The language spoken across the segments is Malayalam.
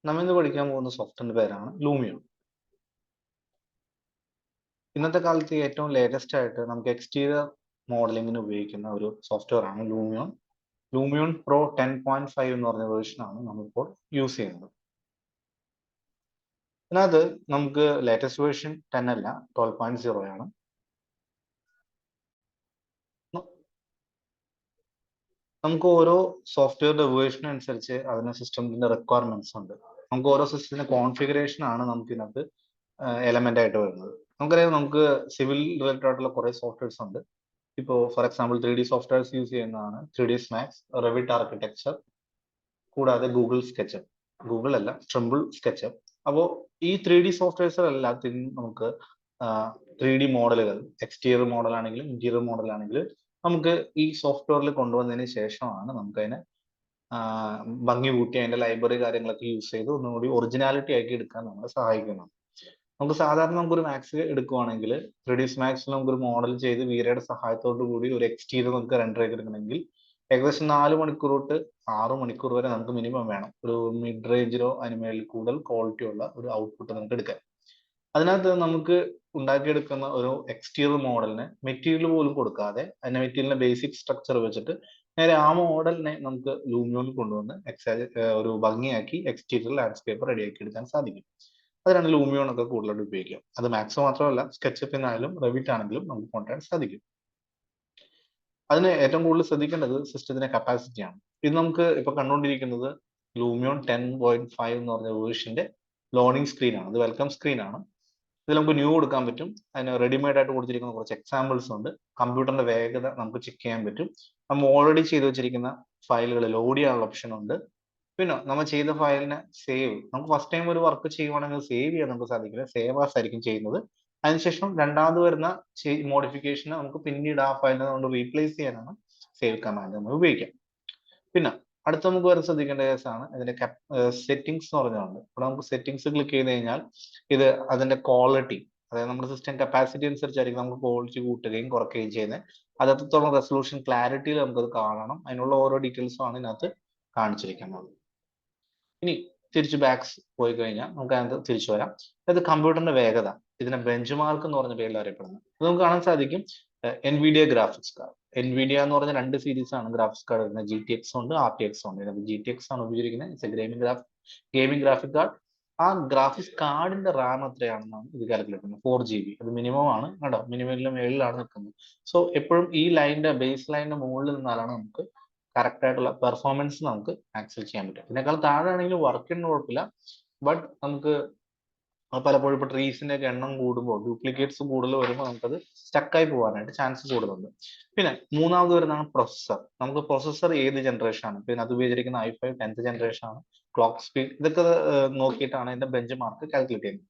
നമ്മൾ ഇന്ന് പഠിക്കാൻ പോകുന്ന സോഫ്റ്റ്വെയറിന്റെ പേരാണ് ലൂമിയോൺ. ഇന്നത്തെ കാലത്ത് ഏറ്റവും ലേറ്റസ്റ്റ് ആയിട്ട് നമുക്ക് എക്സ്റ്റീരിയർ മോഡലിംഗിന് ഉപയോഗിക്കുന്ന ഒരു സോഫ്റ്റ്വെയർ ആണ് ലൂമിയോൺ. ലൂമിയോൺ പ്രോ 10.5 എന്ന് പറഞ്ഞ വേർഷനാണ് നമ്മളിപ്പോൾ യൂസ് ചെയ്യുന്നത്. അതിനകത്ത് നമുക്ക് ലേറ്റസ്റ്റ് വേർഷൻ 10 അല്ല, 12.0 ആണ്. നമുക്ക് ഓരോ സോഫ്റ്റ്വെയറിന്റെ വേർഷൻ അനുസരിച്ച് അതിന് സിസ്റ്റത്തിന്റെ റിക്വയർമെന്റ്സ് ഉണ്ട്. നമുക്ക് ഓരോ സിസ്റ്റത്തിന്റെ കോൺഫിഗറേഷൻ ആണ് നമുക്ക് ഇതിനകത്ത് എലമെന്റ് ആയിട്ട് വരുന്നത്. നമുക്കറിയാം, നമുക്ക് സിവിൽ റിലേറ്റഡ് ആയിട്ടുള്ള കുറെ സോഫ്റ്റ്വെയർസ് ഉണ്ട്. ഇപ്പോൾ for example 3D softwares use ചെയ്യുന്നതാണ് 3D Max, റെവിറ്റ് ആർക്കിടെക്ചർ, കൂടാതെ ഗൂഗിൾ സ്കെച്ചപ്പ്, ഗൂഗിൾ അല്ല ട്രിമ്പിൾ സ്കെച്ചപ്പ്. അപ്പോൾ ഈ 3D സോഫ്റ്റ്വെയർസ് എല്ലാത്തിനും നമുക്ക് 3D മോഡലുകൾ, എക്സ്റ്റീരിയർ മോഡൽ ആണെങ്കിലും ഇന്റീരിയർ മോഡൽ ആണെങ്കിലും നമുക്ക് ഈ സോഫ്റ്റ്വെയറിൽ കൊണ്ടുവന്നതിന് ശേഷമാണ് നമുക്കതിനെ ഭംഗി കൂട്ടി അതിന്റെ ലൈബ്രറി കാര്യങ്ങളൊക്കെ യൂസ് ചെയ്ത് ഒന്നുകൂടി ഒറിജിനാലിറ്റി ആക്കി എടുക്കാൻ നമ്മളെ സഹായിക്കുന്നു. നമുക്ക് സാധാരണ നമുക്കൊരു മാക്സ് എടുക്കുവാണെങ്കിൽ 3D മാക്സിൽ നമുക്കൊരു മോഡൽ ചെയ്ത് വീരയുടെ സഹായത്തോടു കൂടി ഒരു എക്സ്റ്റീരിയർ നമുക്ക് റെൻഡർ ചെയ്തെടുക്കണമെങ്കിൽ ഏകദേശം 4 മണിക്കൂർ തൊട്ട് 6 മണിക്കൂർ വരെ നമുക്ക് മിനിമം വേണം. ഒരു മിഡ് റേഞ്ചിലോ അതിന് മേളിൽ കൂടുതൽ ക്വാളിറ്റി ഉള്ള ഒരു ഔട്ട്പുട്ട് നമുക്ക് എടുക്കാൻ. അതിനകത്ത് നമുക്ക് ഉണ്ടാക്കിയെടുക്കുന്ന ഒരു എക്സ്റ്റീരിയർ മോഡലിന് മെറ്റീരിയൽ പോലും കൊടുക്കാതെ അതിന്റെ മെറ്റീരിയലിന്റെ ബേസിക് സ്ട്രക്ചർ വെച്ചിട്ട് നേരെ ആ മോഡലിനെ നമുക്ക് ലൂമിയോണിൽ കൊണ്ടുവന്ന് ഒരു ഭംഗിയാക്കി എക്സ്റ്റീരിയർ ലാൻഡ്സ്കേപ്പ് റെഡിയാക്കി എടുക്കാൻ സാധിക്കും. അതിനാണ് ലൂമിയോൺ ഒക്കെ കൂടുതലായിട്ട് ഉപയോഗിക്കുക. അത് മാക്സ് മാത്രമല്ല, സ്കെച്ചപ്പിനായാലും റെവിറ്റ് ആണെങ്കിലും നമുക്ക് കൊണ്ടുവരാൻ സാധിക്കും. അതിന് ഏറ്റവും കൂടുതൽ ശ്രദ്ധിക്കേണ്ടത് സിസ്റ്റത്തിന്റെ കപ്പാസിറ്റിയാണ്. ഇത് നമുക്ക് ഇപ്പൊ കണ്ടുകൊണ്ടിരിക്കുന്നത് ലൂമിയോൺ 10.5 എന്ന് പറഞ്ഞ വേർഷന്റെ ലോഡിംഗ് സ്ക്രീൻ ആണ്. ഇത് വെൽക്കം സ്ക്രീൻ ആണ്. ഇതിൽ നമുക്ക് ന്യൂ കൊടുക്കാൻ പറ്റും. അതിന് റെഡിമെയ്ഡ് ആയിട്ട് കൊടുത്തിരിക്കുന്ന കുറച്ച് എക്സാമ്പിൾസ് ഉണ്ട്. കമ്പ്യൂട്ടറിന്റെ വേഗത നമുക്ക് ചെക്ക് ചെയ്യാൻ പറ്റും. നമ്മൾ ഓൾറെഡി ചെയ്തു വെച്ചിരിക്കുന്ന ഫയലുകൾ ലോഡ് ചെയ്യാനുള്ള ഓപ്ഷൻ ഉണ്ട്. പിന്നെ നമ്മൾ ചെയ്ത ഫയലിനെ സേവ്, നമുക്ക് ഫസ്റ്റ് ടൈം ഒരു വർക്ക് ചെയ്യുവാണെങ്കിൽ സേവ് ചെയ്യാൻ നമുക്ക് സാധിക്കില്ല, സേവ് ആസ് ആയിരിക്കും ചെയ്യുന്നത്. അതിനുശേഷം രണ്ടാമത് വരുന്ന മോഡിഫിക്കേഷന് നമുക്ക് പിന്നീട് ആ ഫയലിനെ കൊണ്ട് റീപ്ലേസ് ചെയ്യാനാണ് സേവ് കമാൻഡ് നമ്മൾ ഉപയോഗിക്കാം. പിന്നെ അടുത്ത നമുക്ക് വേറെ ശ്രദ്ധിക്കേണ്ട കേസാണ് ഇതിന്റെ സെറ്റിംഗ്സ് എന്ന് പറഞ്ഞുകൊണ്ട്. ഇവിടെ നമുക്ക് സെറ്റിംഗ്സ് ക്ലിക്ക് ചെയ്ത് കഴിഞ്ഞാൽ ഇത് അതിന്റെ ക്വാളിറ്റി, അതായത് നമ്മുടെ സിസ്റ്റം കപ്പാസിറ്റി അനുസരിച്ചായിരിക്കും നമുക്ക് ക്വാളിറ്റി കൂട്ടുകയും കുറയ്ക്കുകയും ചെയ്യുന്നത്. അത് എത്രത്തോളം റെസൊല്യൂഷൻ ക്ലാരിറ്റിയിൽ നമുക്കത് കാണണം, അതിനുള്ള ഓരോ ഡീറ്റെയിൽസും ആണ് ഇതിനകത്ത് കാണിച്ചിരിക്കുന്നത്. ഇനി തിരിച്ച് ബാക്സ് പോയി കഴിഞ്ഞാൽ നമുക്ക് അതിനകത്ത് തിരിച്ചു വരാം. അതായത് കമ്പ്യൂട്ടറിന്റെ വേഗത, ഇതിനെ ബെഞ്ച് മാർക്ക് എന്ന് പറഞ്ഞ പേരിൽ അറിയപ്പെടുന്നത്. ഇത് നമുക്ക് കാണാൻ സാധിക്കും. എൻവിഡിയ ഗ്രാഫിക്സ് കാർഡ്, എൻവിഡിയ എന്ന് പറഞ്ഞ 2 സീരീസ് ആണ് ഗ്രാഫിക്സ് കാർഡ് വരുന്നത്. GTX ഉണ്ട്, RTX ഉണ്ട്. ഇതിനകത്ത് GTX ആണ് ഉപയോഗിച്ചിരിക്കുന്നത്. Gaming graphic card. ആ ഗ്രാഫിക്സ് കാർഡിന്റെ റാം എത്രയാണെന്നാണ് ഇത് കാൽക്കുലേറ്റ് ചെയ്യുന്നത്. 4 GB. അത് മിനിമം ആണ് കേട്ടോ, മിനിമലിന്റെ മേളിലാണ് നിൽക്കുന്നത്. സോ എപ്പോഴും ഈ ലൈനിന്റെ ബേസ് ലൈനിന്റെ മുകളിൽ നിന്നാലാണ് നമുക്ക് കറക്റ്റ് ആയിട്ടുള്ള പെർഫോമൻസ് നമുക്ക് ആക്സസ് ചെയ്യാൻ പറ്റും. ഇതിനേക്കാൾ താഴെ ആണെങ്കിൽ വർക്കിന് കുഴപ്പമില്ല, ബട്ട് നമുക്ക് പലപ്പോഴും ഇപ്പൊ ട്രീസിന്റെ ഒക്കെ എണ്ണം കൂടുമ്പോൾ, ഡ്യൂപ്ലിക്കേറ്റ്സ് കൂടുതൽ വരുമ്പോൾ നമുക്കത് സ്റ്റക്കായി പോകാനായിട്ട് ചാൻസ് കൂടുതലുണ്ട്. പിന്നെ മൂന്നാമത് വരുന്നതാണ് പ്രൊസസ്സർ. നമുക്ക് പ്രൊസസ്സർ ഏത് ജനറേഷൻ ആണ്, പിന്നെ അത് ഉപയോഗിച്ചിരിക്കുന്ന i5 10th ജനറേഷൻ ആണ്, ക്ലോക്ക് സ്പീഡ്, ഇതൊക്കെ നോക്കിയിട്ടാണ് ഇതിന്റെ ബെഞ്ച് മാർക്ക് കാൽക്കുലേറ്റ് ചെയ്യുന്നത്.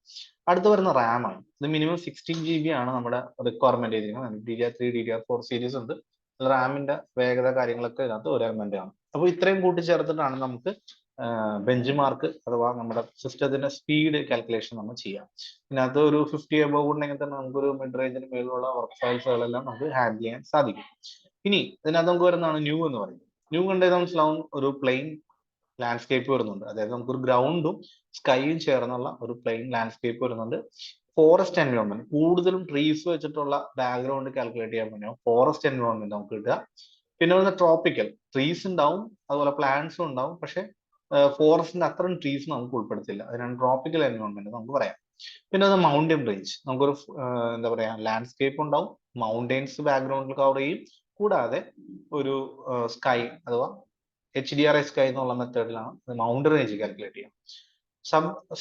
അടുത്ത് വരുന്ന റാം ആണ്. ഇത് മിനിമം 16 GB ആണ് നമ്മുടെ റിക്വയർമെന്റ് ചെയ്തിരിക്കുന്നത്. DDR3 DDR4 സീരീസ് ഉണ്ട്. റാമിന്റെ വേഗത കാര്യങ്ങളൊക്കെ ഇതിനകത്ത് ഒരു എലമെന്റ് ആണ്. അപ്പോൾ ഇത്രയും കൂട്ടിച്ചേർത്തിട്ടാണ് നമുക്ക് ബെഞ്ച് മാർക്ക് അഥവാ നമ്മുടെ സിസ്റ്റത്തിന്റെ സ്പീഡ് കാൽക്കുലേഷൻ നമ്മൾ ചെയ്യാം. ഇതിനകത്ത് ഒരു 50 above ഉണ്ടെങ്കിൽ തന്നെ നമുക്കൊരു മിഡ് റേഞ്ചിന് മേലുള്ള വർക്ക് ഫയൽസുകളെല്ലാം നമുക്ക് ഹാൻഡിൽ ചെയ്യാൻ സാധിക്കും. ഇനി ഇതിനകത്ത് നമുക്ക് വരുന്നതാണ് ന്യൂ എന്ന് പറയുന്നത്. ന്യൂ കണ്ടത് മനസ്സിലാവും, ഒരു പ്ലെയിൻ ലാൻഡ്സ്കേപ്പ് വരുന്നുണ്ട്. അതായത് നമുക്കൊരു ഗ്രൗണ്ടും സ്കൈയും ചേർന്നുള്ള ഒരു പ്ലെയിൻ ലാൻഡ്സ്കേപ്പ് വരുന്നുണ്ട്. ഫോറസ്റ്റ് എൻവയോൺമെന്റ്, കൂടുതലും ട്രീസ് വെച്ചിട്ടുള്ള ബാക്ക്ഗ്രൗണ്ട് കാൽക്കുലേറ്റ് ചെയ്യാൻ പറ്റും ഫോറസ്റ്റ് എൻവയോൺമെന്റ് നമുക്ക് കിട്ടുക. പിന്നെ വരുന്ന ട്രോപ്പിക്കൽ, ട്രീസ് ഉണ്ടാവും, അതുപോലെ പ്ലാന്റ്സും ഉണ്ടാവും, പക്ഷെ ഫോറസ്റ്റിന്റെ അത്രയും ട്രീസ് നമുക്ക് ഉൾപ്പെടുത്തില്ല. അതിനാണ് ട്രോപ്പിക്കൽ എൻവയോൺമെന്റ് നമുക്ക് പറയാം. പിന്നെ അത് മൗണ്ടൻ റേഞ്ച്, നമുക്കൊരു എന്താ പറയാ ലാൻഡ്സ്കേപ്പ് ഉണ്ടാവും, മൗണ്ടെയിൻസ് ബാക്ക്ഗ്രൗണ്ടിൽ കവർ ചെയ്യും, കൂടാതെ ഒരു സ്കൈ അഥവാ HDRI സ്കൈ എന്നുള്ള മെത്തേഡിലാണ് മൗണ്ടൻ റേഞ്ച് കാൽക്കുലേറ്റ് ചെയ്യാം.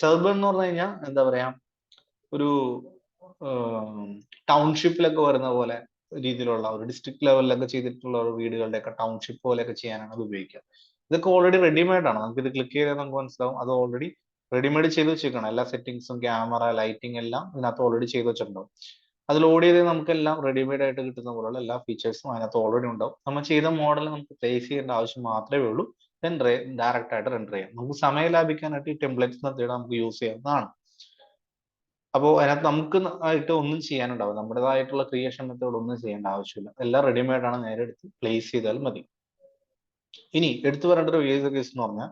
സബർബൻ എന്ന് പറഞ്ഞു കഴിഞ്ഞാൽ എന്താ പറയാ, ഒരു ടൗൺഷിപ്പിലൊക്കെ വരുന്ന പോലെ രീതിയിലുള്ള ഒരു ഡിസ്ട്രിക്ട് ലെവലിലൊക്കെ ചെയ്തിട്ടുള്ള ഒരു വീടുകളുടെ ഒക്കെ ടൗൺഷിപ്പ് പോലെയൊക്കെ ചെയ്യാനാണ് അത് ഉപയോഗിക്കുക. ഇതൊക്കെ ഓൾറെഡി റെഡിമെയ്ഡ് ആണ്. നമുക്ക് ഇത് ക്ലിക്ക് ചെയ്താൽ നമുക്ക് മനസ്സിലാവും, അത് ഓൾറെഡി റെഡിമെയ്ഡ് ചെയ്ത് വെച്ചേക്കണം. എല്ലാ സെറ്റിംഗ്സും ക്യാമറ ലൈറ്റിംഗ് എല്ലാം ഇതിനകത്ത് ഓൾറെഡി ചെയ്ത് വെച്ചിട്ടുണ്ടാവും. അത് ലോഡ് ചെയ്ത് നമുക്കെല്ലാം റെഡിമെയ്ഡ് ആയിട്ട് കിട്ടുന്ന പോലുള്ള എല്ലാ ഫീച്ചേഴ്സും അതിനകത്ത് ഓൾറെഡി ഉണ്ടാവും. നമ്മൾ ചെയ്ത മോഡൽ നമുക്ക് പ്ലേസ് ചെയ്യേണ്ട ആവശ്യം മാത്രമേ ഉള്ളൂ. ദെൻ ഡയറക്റ്റ് ആയിട്ട് റെൻഡർ ചെയ്യാം. നമുക്ക് സമയം ലാഭിക്കാനായിട്ട് ഈ ടെംപ്ലേറ്റ്സ് മെത്തേഡ് നമുക്ക് യൂസ് ചെയ്യാവുന്നതാണ്. അപ്പോൾ അതിനകത്ത് നമുക്ക് ആയിട്ട് ഒന്നും ചെയ്യാനുണ്ടാവും, നമ്മുടേതായിട്ടുള്ള ക്രിയേഷൻ മെത്തേഡ് ഒന്നും ചെയ്യേണ്ട ആവശ്യമില്ല. എല്ലാം റെഡിമെയ്ഡ് ആണ്, നേരെ എടുത്ത് പ്ലേസ് ചെയ്താൽ മതി. ഇനി എടുത്തു പറയേണ്ട ഒരു കേസ് എന്ന് പറഞ്ഞാൽ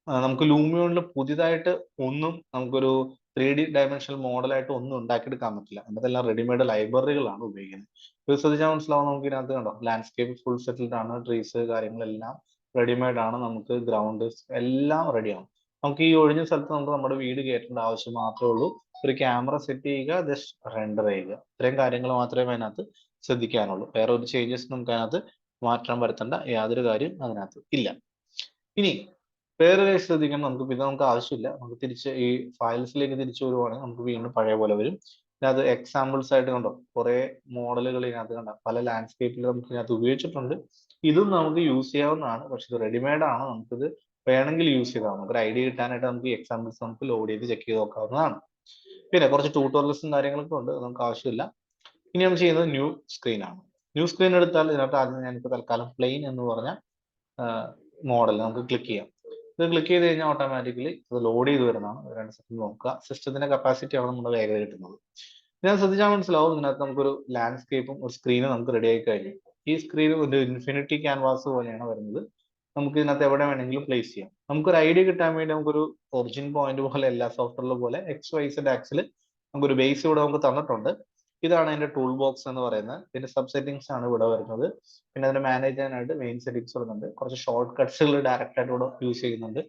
നമുക്ക് ലൂമിയോണിൽ പുതിയതായിട്ട് ഒന്നും നമുക്കൊരു 3D ഡയമെൻഷണൽ മോഡലായിട്ട് ഒന്നും ഉണ്ടാക്കിയെടുക്കാൻ പറ്റില്ല. അതെല്ലാം റെഡിമെയ്ഡ് ലൈബ്രറികളാണ് ഉപയോഗിക്കുന്നത്. ഇത് ശ്രദ്ധിച്ചാൽ മനസ്സിലാവും. നമുക്ക് ഇതിനകത്ത് കണ്ടോ, ലാൻഡ്സ്കേപ്പ് ഫുൾ സെറ്റിൽഡ് ആണ്, ട്രീസ് കാര്യങ്ങളെല്ലാം റെഡിമെയ്ഡ് ആണ്, നമുക്ക് ഗ്രൗണ്ട് എല്ലാം റെഡിയാണ്. നമുക്ക് ഈ ഒഴിഞ്ഞ സ്ഥലത്ത് നമുക്ക് നമ്മുടെ വീട് കയറ്റേണ്ട ആവശ്യം മാത്രമേ ഉള്ളൂ. ഒരു ക്യാമറ സെറ്റ് ചെയ്യുക, ജസ്റ്റ് റെൻഡർ ചെയ്യുക, ഇത്രയും കാര്യങ്ങൾ മാത്രമേ അതിനകത്ത് ശ്രദ്ധിക്കാനുള്ളൂ. വേറെ ഒരു ചേഞ്ചസ് നമുക്ക് അതിനകത്ത് മാറ്റം വരുത്തേണ്ട യാതൊരു കാര്യം അതിനകത്ത് ഇല്ല. ഇനി വേറെ കാര്യം ശ്രദ്ധിക്കണം, നമുക്ക് ഇത് നമുക്ക് ആവശ്യമില്ല. നമുക്ക് തിരിച്ച് ഈ ഫയൽസിലേക്ക് തിരിച്ചു വരുവാണെങ്കിൽ നമുക്ക് വീണ്ടും പഴയ പോലെ വരും. അത് എക്സാമ്പിൾസ് ആയിട്ട് കണ്ടോ, കുറെ മോഡലുകൾ ഇതിനകത്ത് കണ്ട, പല ലാൻഡ്സ്കേപ്പിൽ നമുക്ക് ഇതിനകത്ത് ഉപയോഗിച്ചിട്ടുണ്ട്. ഇതും നമുക്ക് യൂസ് ചെയ്യാവുന്നതാണ്, പക്ഷെ ഇത് റെഡിമെയ്ഡ് ആണ്. നമുക്കിത് വേണമെങ്കിൽ യൂസ് ചെയ്താൽ നമുക്ക് ഒരു ഐഡിയ കിട്ടാനായിട്ട് നമുക്ക് ഈ എക്സാമ്പിൾസ് നമുക്ക് ലോഡ് ചെയ്ത് ചെക്ക് ചെയ്ത് നോക്കാവുന്നതാണ്. പിന്നെ കുറച്ച് ട്യൂട്ടോറിയൽസും കാര്യങ്ങളൊക്കെ ഉണ്ട്, നമുക്ക് ആവശ്യമില്ല. ഇനി നമ്മൾ ചെയ്യുന്നത് ന്യൂ സ്ക്രീൻ ആണ്. ന്യൂ സ്ക്രീൻ എടുത്താൽ ഇതിനകത്ത് ആദ്യം ഞാനിപ്പോൾ തൽക്കാലം പ്ലെയിൻ എന്ന് പറഞ്ഞ മോഡൽ നമുക്ക് ക്ലിക്ക് ചെയ്യാം. ഇത് ക്ലിക്ക് ചെയ്ത് കഴിഞ്ഞാൽ ഓട്ടോമാറ്റിക്കലി ഇത് ലോഡ് ചെയ്ത് വരുന്നതാണ്. 2 സെക്കൻഡ് നോക്കുക. സിസ്റ്റത്തിന്റെ കപ്പാസിറ്റി ആണ് നമ്മുടെ വേഗത കിട്ടുന്നത്. ഞാൻ ശ്രദ്ധിച്ചാൽ മനസ്സിലാവും, ഇതിനകത്ത് നമുക്കൊരു ലാൻഡ്സ്കേപ്പും ഒരു സ്ക്രീനും നമുക്ക് റെഡി ആയി കഴിഞ്ഞു. ഈ സ്ക്രീൻ ഒരു ഇൻഫിനിറ്റി ക്യാൻവാസ് പോലെയാണ് വരുന്നത്. നമുക്ക് ഇതിനകത്ത് എവിടെ വേണമെങ്കിലും പ്ലേസ് ചെയ്യാം. നമുക്കൊരു ഐഡിയ കിട്ടാൻ വേണ്ടി നമുക്കൊരു ഒറിജിൻ പോയിന്റ് പോലെ എല്ലാ സോഫ്റ്റ്വെയറിലും പോലെ XYZ ആക്സിൽ നമുക്കൊരു ബേസ് ഇവിടെ നമുക്ക് തന്നിട്ടുണ്ട്. ഇതാണ് അതിന്റെ ടൂൾ ബോക്സ് എന്ന് പറയുന്നത്. ഇതിന്റെ സബ് സെറ്റിംഗ്സ് ആണ് ഇവിടെ വരുന്നത്. പിന്നെ അതിനെ മാനേജ് ചെയ്യാനായിട്ട് മെയിൻ സെറ്റിംഗ്സ് വരുന്നുണ്ട്. കുറച്ച് ഷോർട്ട് കട്ട്സുകൾ ഡയറക്റ്റ് ആയിട്ട് ഇവിടെ യൂസ് ചെയ്യുന്നുണ്ട്.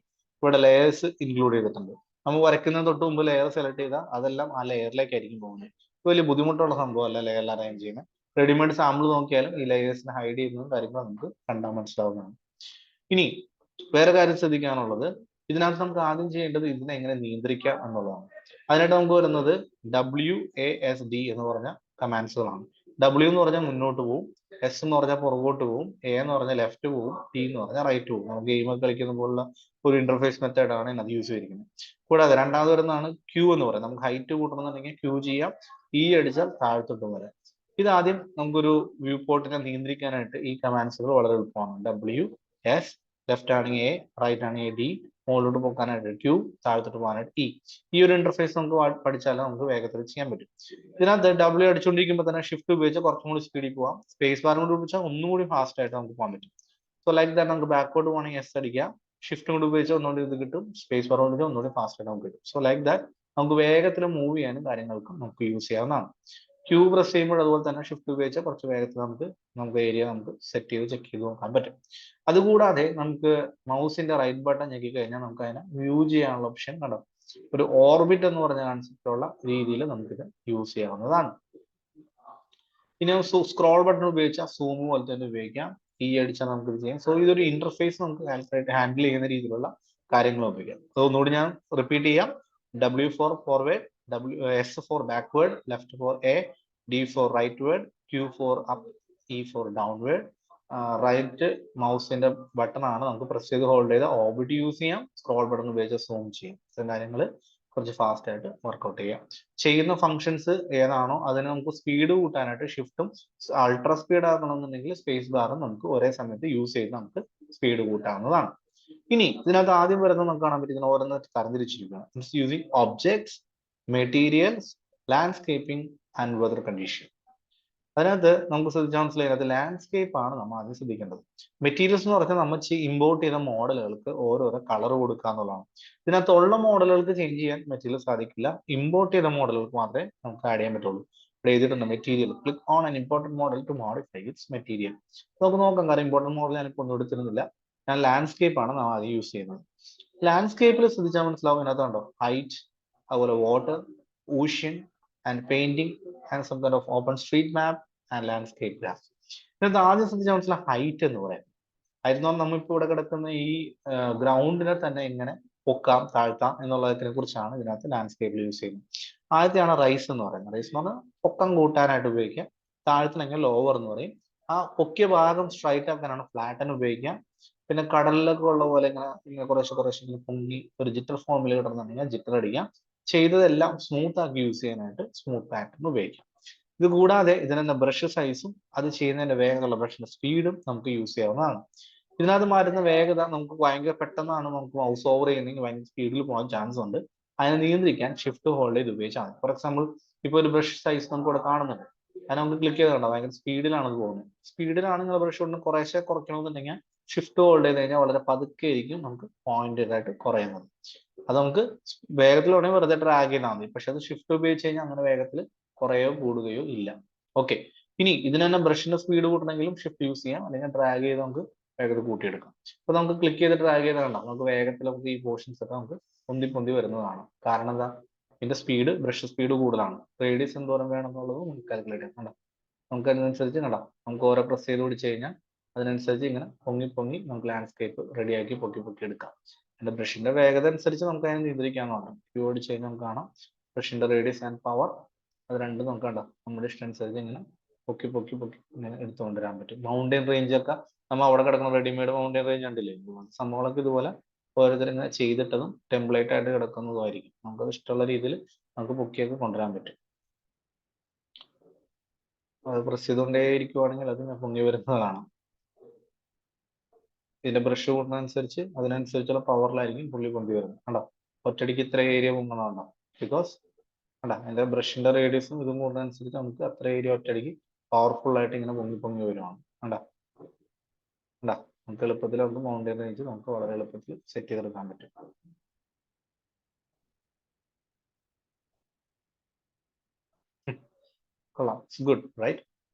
ഇവിടെ ലെയേഴ്സ് ഇൻക്ലൂഡ് ചെയ്തിട്ടുണ്ട്. നമ്മൾ വരയ്ക്കുന്നതിന് തൊട്ട് മുമ്പ് ലെയർ സെലക്ട് ചെയ്താൽ അതെല്ലാം ആ ലെയറിലേക്കായിരിക്കും പോകുന്നത്. വലിയ ബുദ്ധിമുട്ടുള്ള സംഭവമല്ല ലെയർ അറേഞ്ച് ചെയ്യുന്നത്. റെഡിമെയ്ഡ് സാമ്പിൾ നോക്കിയാലും ഈ ലെയേഴ്സിനെ ഹൈഡ് ചെയ്യുന്നതും കാര്യങ്ങളും നമുക്ക് കണ്ടാൽ മനസ്സിലാവുന്നതാണ്. ഇനി വേറെ കാര്യം ശ്രദ്ധിക്കാനുള്ളത്, ഇതിനകത്ത് നമുക്ക് ആദ്യം ചെയ്യേണ്ടത് ഇതിനെ എങ്ങനെ നിയന്ത്രിക്കാം എന്നുള്ളതാണ്. അതിനായിട്ട് നമുക്ക് വരുന്നത് WASD എന്ന് പറഞ്ഞ കമാൻഡ്സുകളാണ്. W എന്ന് പറഞ്ഞാൽ മുന്നോട്ട് പോകും, S എന്ന് പറഞ്ഞാൽ പുറകോട്ട് പോകും, A എന്ന് പറഞ്ഞാൽ ലെഫ്റ്റ് പോകും, T എന്ന് പറഞ്ഞാൽ റൈറ്റ് പോകും. നമുക്ക് ഗെയിമൊക്കെ കളിക്കുന്ന പോലുള്ള ഒരു ഇന്റർഫേസ് മെത്തേഡാണ് ഇതിനകത്ത് യൂസ് ചെയ്തിരിക്കുന്നത്. കൂടാതെ രണ്ടാമത് വരുന്നതാണ് Q എന്ന് പറയുന്നത്. നമുക്ക് ഹൈറ്റ് കൂട്ടണമെന്നുണ്ടെങ്കിൽ Q ചെയ്യാം, E അടിച്ചാൽ താഴത്തോട്ടും വരാം. ഇതാദ്യം നമുക്കൊരു വ്യൂ പോർട്ടിനെ നിയന്ത്രിക്കാനായിട്ട് ഈ കമാൻഡ്സുകൾ വളരെ എളുപ്പമാണ്. WS, ലെഫ്റ്റ് ആണെങ്കിൽ A, റൈറ്റ് ആണെങ്കിൽ D, മുകളിലോട്ട് പോകാനായിട്ട് Q, താഴത്തോട്ട് പോകാനായിട്ട് E. ഈ ഒരു ഇന്റർഫേസ് നമുക്ക് പഠിച്ചാൽ നമുക്ക് വേഗത്തിൽ ചെയ്യാൻ പറ്റും. ഇതിനകത്ത് W അടിച്ചുകൊണ്ടിരിക്കുമ്പോൾ തന്നെ ഷിഫ്റ്റ് ഉപയോഗിച്ച് കുറച്ചും കൂടി സ്പീഡിൽ പോവാം. സ്പേസ് ബാർ കൊണ്ട് ഉപയോഗിച്ചാൽ ഒന്നും കൂടി ഫാസ്റ്റ് ആയിട്ട് നമുക്ക് പോകാൻ പറ്റും. സോ ലൈക്ക് ദാറ്റ് നമുക്ക് ബാക്കോട്ട് പോകണമെങ്കിൽ S അടിക്കാം, ഷിഫ്റ്റ് കൊണ്ട് ഉപയോഗിച്ചാൽ ഒന്നുകൂടി ഇത് കിട്ടും, സ്പേസ് ബാർ കൊണ്ട് ഒന്നുകൂടി ഫാസ്റ്റ് ആയിട്ട് നമുക്ക് കിട്ടും. സോ ലൈക്ക് ദാറ്റ് നമുക്ക് വേഗത്തിൽ മൂവ് ചെയ്യാനും കാര്യങ്ങൾക്കും നമുക്ക് യൂസ് ചെയ്യാവുന്നതാണ്. Q പ്രസ് ചെയ്യുമ്പോൾ അതുപോലെ തന്നെ ഷിഫ്റ്റ് ഉപയോഗിച്ചാൽ കുറച്ച് വേഗത്തിൽ നമുക്ക് ഏരിയ നമുക്ക് സെറ്റ് ചെയ്ത് ചെക്ക് ചെയ്ത് നോക്കാൻ പറ്റും. അതുകൂടാതെ നമുക്ക് മൗസിന്റെ റൈറ്റ് ബട്ടൺ ഞെക്കി കഴിഞ്ഞാൽ നമുക്ക് അതിനെ വ്യൂ ചെയ്യാനുള്ള ഓപ്ഷൻ കണ്ടോ, ഒരു ഓർബിറ്റ് എന്ന് പറഞ്ഞ കൺസെപ്റ്റുള്ള രീതിയിൽ നമുക്കിത് യൂസ് ചെയ്യാവുന്നതാണ്. ഇനി സ്ക്രോൾ ബട്ടൺ ഉപയോഗിച്ചാൽ സൂം പോലെ തന്നെ ഉപയോഗിക്കാം, ഈ അടിച്ചാൽ നമുക്ക് ഇത് ചെയ്യാം. സോ ഇതൊരു ഇന്റർഫേസ് നമുക്ക് ഹാൻഡിൽ ചെയ്യുന്ന രീതിയിലുള്ള കാര്യങ്ങൾ ഉപയോഗിക്കാം. സോ ഒന്നുകൂടി ഞാൻ റിപ്പീറ്റ് ചെയ്യാം. W for forward, S for backward, left for A, D for rightward, Q for up, E for downward. Right മൗസിന്റെ ബട്ടൺ ആണ്, നമുക്ക് പ്രസ് ചെയ്ത് ഹോൾഡ് ചെയ്ത് ഓർബിറ്റ് യൂസ് ചെയ്യാം. സ്ക്രോൾ ബട്ടൺ ഉപയോഗിച്ച് സൂം ചെയ്യാം. ഇത്തരം കാര്യങ്ങൾ കുറച്ച് ഫാസ്റ്റ് ആയിട്ട് വർക്ക്ഔട്ട് ചെയ്യാം. ചെയ്യുന്ന ഫംഗ്ഷൻസ് ഏതാണോ അതിന് നമുക്ക് സ്പീഡ് കൂട്ടാനായിട്ട് ഷിഫ്റ്റും, അൾട്രാ സ്പീഡ് ആക്കണമെന്നുണ്ടെങ്കിൽ സ്പേസ് ബാറും നമുക്ക് ഒരേ സമയത്ത് യൂസ് ചെയ്ത് നമുക്ക് സ്പീഡ് കൂട്ടാവുന്നതാണ്. ഇനി ഇതിനകത്ത് ആദ്യം വരുന്നത് നമുക്ക് കാണാൻ പറ്റുന്ന ഓരോന്ന് തരംതിരിച്ചിരിക്കുകയാണ്. Using objects, materials, landscaping and weather condition. അതിനകത്ത് നമുക്ക് ശ്രദ്ധിച്ചാൽ മനസ്സിലായി, അതിനകത്ത് ലാൻഡ്സ്കേപ്പ് ആണ് നമ്മൾ ആദ്യം ശ്രദ്ധിക്കേണ്ടത്. മെറ്റീരിയൽസ് എന്ന് പറഞ്ഞാൽ നമ്മൾ ഇമ്പോർട്ട് ചെയ്ത മോഡലുകൾക്ക് ഓരോരോ കളർ കൊടുക്കുക എന്നുള്ളതാണ്. ഇതിനകത്ത് ഉള്ള മോഡലുകൾക്ക് ചേഞ്ച് ചെയ്യാൻ മെറ്റീരിയൽ സാധിക്കില്ല. ഇമ്പോർട്ട് ചെയ്ത മോഡലുകൾക്ക് മാത്രമേ നമുക്ക് ആഡ് ചെയ്യാൻ പറ്റുള്ളൂ. ഇവിടെ എഴുതിയിട്ടുണ്ട് material, click on an imported model to modify its material. നമുക്ക് നോക്കാം, കാരണം ഇമ്പോർട്ടന്റ് മോഡൽ ഞാനിപ്പോൾ ഒന്നും എടുത്തിരുന്നില്ല. ഞാൻ ലാൻഡ്സ്കേപ്പ് ആണ് നമ്മൾ ആദ്യം യൂസ് ചെയ്യുന്നത്. ലാൻഡ്സ്കേപ്പിൽ ശ്രദ്ധിച്ചാൽ മനസ്സിലാവും, ഇതിനകത്ത് കണ്ടോ ഹൈറ്റ്, അതുപോലെ water, ocean and painting and some kind of open street map and landscape graph. ഇതിനകത്ത് ആദ്യം ശ്രദ്ധിച്ചാൽ മനസ്സിലാവും ഹൈറ്റ് എന്ന് പറയുന്നത്. ഹൈറ്റ് എന്ന് പറഞ്ഞാൽ നമ്മളിപ്പോൾ ഇവിടെ കിടക്കുന്ന ഈ ഗ്രൗണ്ടിനെ തന്നെ എങ്ങനെ പൊക്കാം താഴ്ത്താം എന്നുള്ളതിനെ കുറിച്ചാണ് ഇതിനകത്ത് ലാൻഡ്സ്കേപ്പിൽ യൂസ് ചെയ്യുന്നത്. ആദ്യത്തെയാണ് റൈസ് എന്ന് പറയുന്നത്. റൈസ് എന്ന് പറഞ്ഞാൽ പൊക്കം കൂട്ടാനായിട്ട് ഉപയോഗിക്കാം. താഴ്ത്തണെങ്കിൽ ലോവർ എന്ന് പറയും. ആ പൊക്കിയ ഭാഗം സ്ട്രൈറ്റ് ആക്കാനാണ് ഫ്ലാറ്റൻ ഉപയോഗിക്കാം. പിന്നെ കടലിലൊക്കെ ഉള്ള പോലെ ഇങ്ങനെ കുറേശ്ശെ പൊങ്ങി ഒരു ജിറ്റർ ഫോമിൽ കിടന്നുണ്ടെങ്കിൽ ജിറ്റർ അടിക്കാം. ചെയ്തതെല്ലാം സ്മൂത്ത് ആക്കി യൂസ് ചെയ്യാനായിട്ട് സ്മൂത്ത് പാറ്റേൺ ഉപയോഗിക്കാം. ഇത് കൂടാതെ ഇതിനെ ബ്രഷ് സൈസും അത് ചെയ്യുന്നതിന്റെ വേഗതയുള്ള ബ്രഷിന്റെ സ്പീഡും നമുക്ക് യൂസ് ചെയ്യാവുന്നതാണ്. ഇതിനകത്ത് മാറുന്ന വേഗത നമുക്ക് ഭയങ്കര പെട്ടെന്നാണ് നമുക്ക് മൗസ് ഓവർ ചെയ്യുന്നെങ്കിൽ ഭയങ്കര സ്പീഡിൽ പോകാൻ ചാൻസ് ഉണ്ട്. അതിനെ നിയന്ത്രിക്കാൻ ഷിഫ്റ്റ് ഹോൾഡ് ചെയ്ത് ഉപയോഗിച്ചാൽ മതി. ഫോർ എക്സാമ്പിൾ ഇപ്പോൾ ഒരു ബ്രഷ് സൈസ് നമുക്ക് ഇവിടെ കാണുന്നുണ്ട്, അത് നമുക്ക് ക്ലിക്ക് ചെയ്തുകൊണ്ട് ഭയങ്കര സ്പീഡിലാണ് അത് പോകുന്നത്. സ്പീഡിലാണെങ്കിൽ ബ്രഷ് കൊണ്ട് കുറേശ്ശെ കുറയ്ക്കണമെന്നുണ്ടെങ്കിൽ ഷിഫ്റ്റ് ഹോൾഡ് ചെയ്ത് കഴിഞ്ഞാൽ വളരെ പതുക്കെ ആയിരിക്കും നമുക്ക് പോയിന്റഡ് ആയിട്ട് കുറയുന്നത്. അത് നമുക്ക് വേഗത്തിൽ വേണമെങ്കിൽ വെറുതെ ഡ്രാഗ് ചെയ്താൽ മതി. പക്ഷെ അത് ഷിഫ്റ്റ് ഉപയോഗിച്ച് കഴിഞ്ഞാൽ അങ്ങനെ വേഗത്തിൽ കുറയോ കൂടുകയോ ഇല്ല. ഓക്കെ, ഇനി ഇതിന് തന്നെ ബ്രഷിന്റെ സ്പീഡ് കൂട്ടണമെങ്കിലും ഷിഫ്റ്റ് യൂസ് ചെയ്യാം, അല്ലെങ്കിൽ ഡ്രാഗ് ചെയ്ത് നമുക്ക് വേഗത്തിൽ കൂട്ടിയെടുക്കാം. ഇപ്പൊ നമുക്ക് ക്ലിക്ക് ചെയ്ത് ഡ്രാഗ് ചെയ്ത് കണ്ടാൽ നമുക്ക് വേഗത്തിൽ നമുക്ക് ഈ പോർഷൻസ് ഒക്കെ നമുക്ക് പൊന്തി പൊന്തി വരുന്നതാണ്. കാരണം എന്താ, ഇതിന്റെ സ്പീഡ്, ബ്രഷ് സ്പീഡ് കൂടുതലാണ്. റേഡിയസ് എന്തോരം വേണം എന്നുള്ളത് നമുക്ക് കാൽക്കുലേറ്റ് ചെയ്യാം. നമുക്ക് അതിനനുസരിച്ച് കണ്ടാം, നമുക്ക് ഓരോ പ്രസ് ചെയ്ത് പിടിച്ച് കഴിഞ്ഞാൽ അതിനനുസരിച്ച് ഇങ്ങനെ പൊങ്ങി പൊങ്ങി നമുക്ക് ലാൻഡ്സ്കേപ്പ് റെഡിയാക്കി പൊക്കി പൊക്കി എടുക്കാം. അതിന്റെ ബ്രഷിന്റെ വേഗത അനുസരിച്ച് നമുക്ക് അതിനെ നിയന്ത്രിക്കാവുന്നതാണ്. ക്യൂ ഓടിച്ച് കഴിഞ്ഞാൽ നമുക്ക് കാണാം ബ്രഷിന്റെ റേഡിയസ് ആൻഡ് പവർ അത് രണ്ടും നമുക്ക് കണ്ടാം നമ്മുടെ ഇഷ്ടം അനുസരിച്ച് ഇങ്ങനെ പൊക്കി പൊക്കി പൊക്കി ഇങ്ങനെ എടുത്തുകൊണ്ടുവരാൻ പറ്റും. മൗണ്ടൻ റേഞ്ച് ഒക്കെ നമ്മൾ അവിടെ കിടക്കുന്ന റെഡിമെയ്ഡ് മൗണ്ടൻ റേഞ്ച് ഉണ്ടല്ലേ, സംഭവങ്ങളൊക്കെ ഇതുപോലെ ഓരോരുത്തർ ഇങ്ങനെ ചെയ്തിട്ടതും ടെംപ്ലേറ്റ് ആയിട്ട് കിടക്കുന്നതുമായിരിക്കും. നമുക്ക് ഇഷ്ടമുള്ള രീതിയിൽ നമുക്ക് പൊക്കിയൊക്കെ കൊണ്ടുവരാൻ പറ്റും. അത് പ്രസ് ചെയ്തുകൊണ്ടേ ഇരിക്കുവാണെങ്കിൽ അത് പൊങ്ങി വരുന്നതാണ്. ഇതിന്റെ ബ്രഷ് കൂടുന്നതനുസരിച്ച് അതിനനുസരിച്ചുള്ള പവറിലായിരിക്കും പുള്ളി പൊന്തി വരുന്നത്. കണ്ടോ, ഒറ്റയടിക്ക് ഇത്ര ഏരിയ പൊങ്ങുന്നതുണ്ടോ, ബിക്കോസ് കണ്ടാ അതിന്റെ ബ്രഷിന്റെ റേഡിയസും ഇതും കൂടുന്നതനുസരിച്ച് നമുക്ക് അത്ര ഏരിയ ഒറ്റയടിക്ക് പവർഫുൾ ആയിട്ട് ഇങ്ങനെ പൊങ്ങി പൊങ്ങി വരുവാണ്. കണ്ടാ കണ്ടാ നമുക്ക് എളുപ്പത്തിൽ നമുക്ക് മൗണ്ടൻ റേഞ്ച് നമുക്ക് വളരെ എളുപ്പത്തിൽ സെറ്റ് ചെയ്തെടുക്കാൻ പറ്റും. കൊള്ളാം, ഗുഡ് റൈറ്റ്.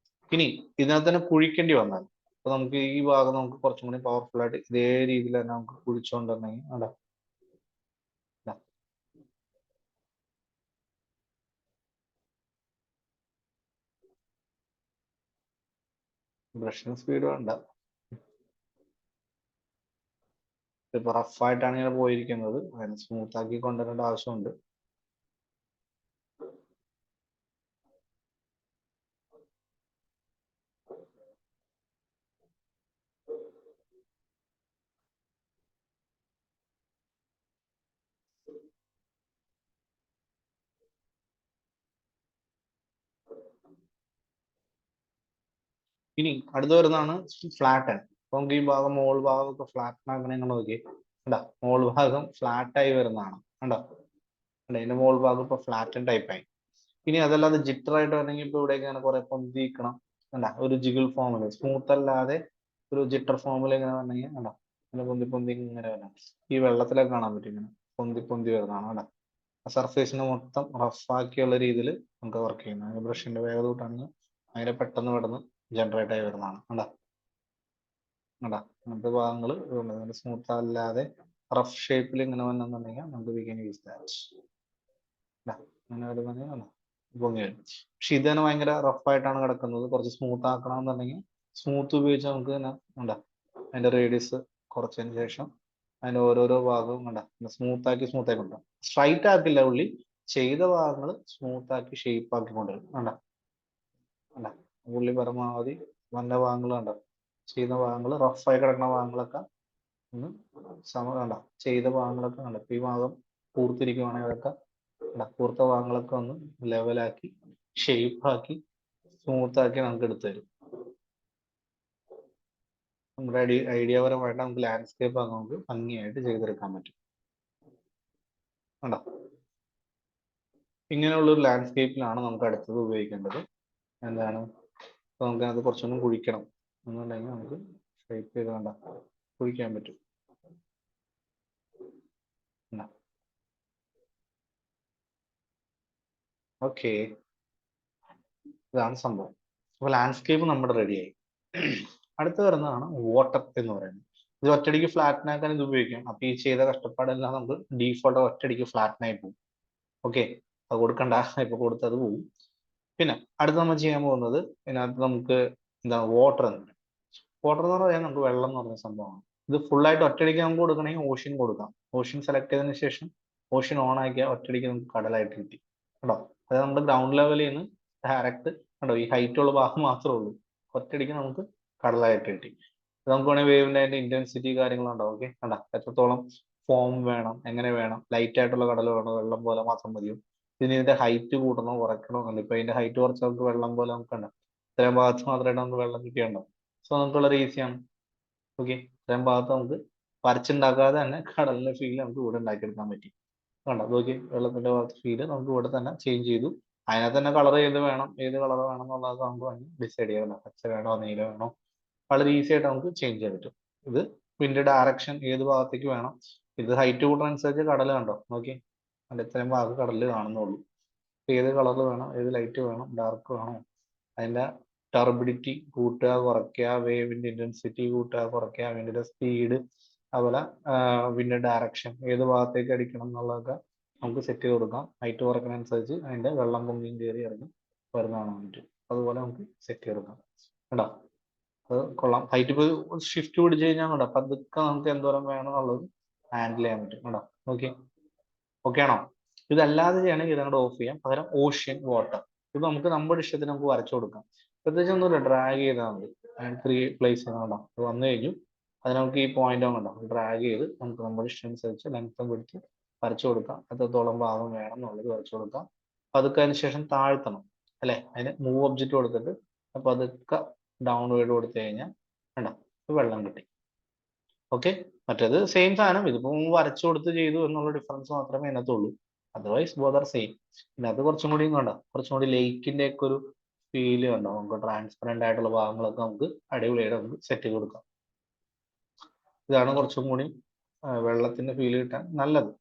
ഇനി ഇതിനകത്ത് തന്നെ കുഴിക്കേണ്ടി വന്നാൽ, അപ്പൊ നമുക്ക് ഈ ഭാഗം നമുക്ക് കുറച്ചും കൂടി പവർഫുൾ ആയിട്ട് ഇതേ രീതിയിൽ തന്നെ നമുക്ക് കുഴിച്ചുകൊണ്ടിരുന്നെങ്കിൽ അല്ല ബ്രഷിന് സ്പീഡ് വേണ്ട. ഇപ്പൊ റഫായിട്ടാണ് ഇങ്ങനെ പോയിരിക്കുന്നത്, അതിന് സ്മൂത്ത് ആക്കി കൊണ്ടുവരേണ്ട ആവശ്യമുണ്ട്. ഇനി അടുത്ത് വരുന്നതാണ് ഫ്ലാറ്റൻ. അപ്പൊ നമുക്ക് ഈ ഭാഗം മോൾ ഭാഗം ഒക്കെ ഫ്ലാറ്റൻ ആക്കണേ നോക്കി കണ്ടാ, മോൾ ഭാഗം ഫ്ലാറ്റ് ആയി വരുന്നതാണ്. കണ്ടോ, അതിന്റെ മോൾ ഭാഗം ഇപ്പൊ ഫ്ലാറ്റൻ ടൈപ്പ് ആയി. ഇനി അതല്ലാതെ ജിറ്റർ ആയിട്ട് വരണമെങ്കിൽ ഇപ്പൊ ഇവിടേക്ക് അങ്ങനെ കുറെ പൊന്തിക്കണം. കണ്ടാ, ഒരു ജിഗിൾ ഫോമില് സ്മൂത്ത് അല്ലാതെ ഒരു ജിറ്റർ ഫോമിൽ ഇങ്ങനെ വരണമെങ്കിൽ കണ്ടാ, ഇങ്ങനെ പൊന്തി പൊന്തി ഇങ്ങനെ വരണം. ഈ വെള്ളത്തിലൊക്കെ കാണാൻ പറ്റും ഇങ്ങനെ പൊന്തി പൊന്തി വരുന്നതാണ്. കണ്ടാ, ആ സർഫേസിനെ മൊത്തം റഫാക്കിയുള്ള രീതിയിൽ നമുക്ക് വർക്ക് ചെയ്യുന്നത്. ബ്രഷിന്റെ വേഗത കൂട്ടാണെങ്കിൽ അതിനെ പെട്ടെന്ന് പെട്ടെന്ന് ജനറേറ്റ് ആയി വരുന്നതാണ്. കണ്ടാ കണ്ടാ അങ്ങനത്തെ ഭാഗങ്ങൾ സ്മൂത്ത് അല്ലാതെ റഫ് ഷേപ്പിൽ ഇങ്ങനെ വന്നെന്നുണ്ടെങ്കിൽ നമുക്ക് വി ക്യാൻ യൂസ് ദാറ്റ്. അങ്ങനെ വരുന്നുണ്ടെങ്കിൽ പൊങ്ങി വരും. പക്ഷെ ഇത് തന്നെ ഭയങ്കര റഫായിട്ടാണ് കിടക്കുന്നത്, കുറച്ച് സ്മൂത്ത് ആക്കണമെന്നുണ്ടെങ്കിൽ സ്മൂത്ത് ഉപയോഗിച്ച് നമുക്ക് തന്നെ കണ്ടാ അതിന്റെ റേഡിയസ് കുറച്ചതിന് ശേഷം അതിന്റെ ഓരോരോ ഭാഗവും കണ്ടാ സ്മൂത്ത് ആക്കി കൊണ്ടുവരും. സ്ട്രൈറ്റ് ആക്കില്ല പുള്ളി, ചെയ്ത ഭാഗങ്ങൾ സ്മൂത്ത് ആക്കി ഷേപ്പ് ആക്കി കൊണ്ടുവരും. കണ്ടാ കണ്ടാ പുള്ളി പരമാവധി നല്ല ഭാഗങ്ങൾ കണ്ടോ, ചെയ്യുന്ന ഭാഗങ്ങൾ റഫായി കിടക്കുന്ന ഭാഗങ്ങളൊക്കെ ഒന്ന് കണ്ട ചെയ്ത ഭാഗങ്ങളൊക്കെ കണ്ട ഈ ഭാഗം പൂർത്തിരിക്കുവാണെങ്കിൽ അതൊക്കെ കൂർത്ത ഭാഗങ്ങളൊക്കെ ഒന്ന് ലെവലാക്കി ഷേപ്പാക്കി സ്മൂത്ത് ആക്കി നമുക്ക് എടുത്തു തരും. നമ്മുടെ ഐഡിയാപരമായിട്ട് നമുക്ക് ലാൻഡ്സ്കേപ്പ് ആകുമ്പോൾ നമുക്ക് ഭംഗിയായിട്ട് ചെയ്തെടുക്കാൻ പറ്റും. കണ്ടോ, ഇങ്ങനെയുള്ള ഒരു ലാൻഡ്സ്കേപ്പിലാണ് നമുക്ക് അടുത്തത് ഉപയോഗിക്കേണ്ടത്. എന്താണ്, നമുക്ക് അത് കുറച്ചൊന്നും കുഴിക്കണം എന്നുണ്ടെങ്കിൽ നമുക്ക് ഷേപ്പ് ചെയ്ത് കണ്ട കുഴിക്കാൻ പറ്റും. ഓക്കെ, ഇതാണ് സംഭവം. അപ്പൊ ലാൻഡ്സ്കേപ്പ് നമ്മുടെ റെഡിയായി. അടുത്ത് വരുന്നതാണ് വാട്ടർ എന്ന് പറയുന്നത്. ഇത് ഒറ്റയടിക്ക് ഫ്ലാറ്റനാക്കാൻ ഇത് ഉപയോഗിക്കാം. അപ്പൊ ഈ ചെയ്ത കഷ്ടപ്പാടെല്ലാം നമുക്ക് ഡീഫോൾട്ട് ഒറ്റയടിക്ക് ഫ്ലാറ്റനായി പോകും. ഓക്കെ, അത് കൊടുക്കണ്ട, ഇപ്പൊ കൊടുത്തത് പോകും. പിന്നെ അടുത്ത് നമ്മൾ ചെയ്യാൻ പോകുന്നത് ഇതിനകത്ത് നമുക്ക് എന്താണ് വാട്ടർ എന്ന് പറയും. വാട്ടർ എന്ന് പറയാൻ നമുക്ക് വെള്ളം എന്ന് പറഞ്ഞ സംഭവമാണ്. ഇത് ഫുൾ ആയിട്ട് ഒറ്റയടിക്ക് നമുക്ക് കൊടുക്കണമെങ്കിൽ ഓഷ്യൻ കൊടുക്കാം. ഓഷ്യൻ സെലക്ട് ചെയ്തതിനു ശേഷം ഓഷ്യൻ ഓൺ ആക്കിയാൽ ഒറ്റയടിക്ക് നമുക്ക് കടലായിട്ട് കിട്ടി. കേട്ടോ, അത് നമ്മുടെ ഗ്രൗണ്ട് ലെവലിൽ നിന്ന് ഡയറക്റ്റ് കണ്ടോ ഈ ഹൈറ്റ് ഉള്ള ഭാഗം മാത്രമേ ഉള്ളൂ, ഒറ്റയടിക്ക് നമുക്ക് കടലായിട്ട് കിട്ടി. നമുക്ക് വേണമെങ്കിൽ വേവിന്റെ അതിന്റെ ഇന്റൻസിറ്റി കാര്യങ്ങളുണ്ടാവും. ഓക്കെ, കണ്ട എത്രത്തോളം ഫോം വേണം, എങ്ങനെ വേണം, ലൈറ്റ് ആയിട്ടുള്ള കടൽ വേണോ, വെള്ളം പോലെ മാത്രം മതിയോ, ഇതിന് ഇതിന്റെ ഹൈറ്റ് കൂട്ടണോ കുറയ്ക്കണോ എന്നല്ല. ഇപ്പൊ ഇതിന്റെ ഹൈറ്റ് കുറച്ച് നമുക്ക് വെള്ളം പോലെ നമുക്ക് കണ്ട ഇത്രയും ഭാഗത്ത് മാത്രമായിട്ട് നമുക്ക് വെള്ളം കിട്ടിയുണ്ടാവും. സോ നമുക്ക് വളരെ ഈസിയാണ്. ഓക്കെ, ഇത്രയും ഭാഗത്ത് നമുക്ക് വരച്ചുണ്ടാക്കാതെ തന്നെ കടലിന്റെ ഫീൽ നമുക്ക് ഇവിടെ ഉണ്ടാക്കിയെടുക്കാൻ പറ്റി. കണ്ടോ, നോക്കി വെള്ളത്തിന്റെ ഭാഗത്ത് ഫീല് നമുക്ക് ഇവിടെ തന്നെ ചേഞ്ച് ചെയ്തു. അതിനകത്ത് തന്നെ കളർ ഏത് വേണം, ഏത് കളർ വേണം എന്നുള്ളത് നമുക്ക് ഡിസൈഡ് ചെയ്യാം. പച്ച വേണോ നീല വേണോ, വളരെ ഈസി ആയിട്ട് നമുക്ക് ചേഞ്ച് ചെയ്യാൻ പറ്റും. ഇത് വിൻഡ് ഡയറക്ഷൻ ഏത് ഭാഗത്തേക്ക് വേണം. ഇത് ഹൈറ്റ് കൂട്ടുന്നതനുസരിച്ച് കടൽ കണ്ടോ നോക്കി, അതിന്റെ ഇത്രയും ഭാഗം കടലിൽ കാണുന്നുള്ളൂ. ഏത് കളർ വേണം, ഏത് ലൈറ്റ് വേണം, ഡാർക്ക് വേണോ, അതിന്റെ ടർബിഡിറ്റി കൂട്ടുക കുറയ്ക്കുക, വേവിന്റെ ഇന്റൻസിറ്റി കൂട്ടുക കുറയ്ക്കുക, വിൻഡിന്റെ സ്പീഡ്, അതുപോലെ വിൻഡ് ഡയറക്ഷൻ ഏത് ഭാഗത്തേക്ക് അടിക്കണം എന്നുള്ളതൊക്കെ നമുക്ക് സെറ്റ് ചെയ്ത് കൊടുക്കാം. ഹൈറ്റ് കുറയ്ക്കുന്നതനുസരിച്ച് അതിന്റെ വെള്ളം പൊങ്ങിയും കയറി ഇറങ്ങി വരുന്നതാണ് പറ്റും. അതുപോലെ നമുക്ക് സെറ്റ് ചെയ്ത് കൊടുക്കാം കേട്ടോ. അത് കൊള്ളാം. ഹൈറ്റ് ഇപ്പോൾ ഷിഫ്റ്റ് പിടിച്ച് കഴിഞ്ഞാൽ കേട്ടോ പതുക്കെ നമുക്ക് എന്തോരം വേണം എന്നുള്ളത് ഹാൻഡിൽ ചെയ്യാൻ പറ്റും കേട്ടോ. ഓക്കെ, ഓക്കെ ആണോ? ഇതല്ലാതെ ചെയ്യണമെങ്കിൽ ഇതങ്ങോട്ട് ഓഫ് ചെയ്യാം. പകരം ഓഷ്യൻ വാട്ടർ ഇത് നമുക്ക് നമ്മുടെ ഇഷ്ടത്തിന് നമുക്ക് വരച്ചു കൊടുക്കാം. പ്രത്യേകിച്ച് ഒന്നുമില്ല, ഡ്രാഗ് ചെയ്താൽ മതി. 3 പ്ലേസ് ചെയ്യണം. അത് വന്നു കഴിഞ്ഞു. അത് നമുക്ക് ഈ പോയിന്റ് ആണല്ലോ ഡ്രാഗ് ചെയ്ത് നമുക്ക് നമ്മുടെ ഇഷ്ടം അനുസരിച്ച് ലെങ്ത്തും എടുത്ത് വരച്ചു കൊടുക്കാം. എത്രത്തോളം ഭാഗം വേണം എന്നുള്ളത് വരച്ചു കൊടുക്കാം. പതുക്കെ അതിന് ശേഷം താഴ്ത്തണം അല്ലെ, അതിന് മൂവ് ഒബ്ജക്റ്റ് കൊടുത്തിട്ട് പതുക്കെ ഡൗൺവേർഡ് കൊടുത്തു കഴിഞ്ഞാൽ വേണ്ട വെള്ളം കിട്ടി. ഓക്കെ, മറ്റേത് സെയിം സാധനം, ഇതിപ്പോ വരച്ചു കൊടുത്ത് ചെയ്തു എന്നുള്ള ഡിഫറൻസ് മാത്രമേ അതിനകത്തുള്ളൂ. Otherwise both are same. പിന്നെ അത് കുറച്ചും കൂടി കണ്ടോ, കുറച്ചും കൂടി ലേക്കിന്റെ ഒക്കെ ഒരു ഫീല് കണ്ടോ, നമുക്ക് ട്രാൻസ്പെറന്റ് ആയിട്ടുള്ള ഭാഗങ്ങളൊക്കെ നമുക്ക് അടിപൊളിയായിട്ട് നമുക്ക് സെറ്റ് ചെയ്ത് കൊടുക്കാം. ഇതാണ് കുറച്ചും കൂടി വെള്ളത്തിന്റെ ഫീൽ കിട്ടാൻ നല്ലത്.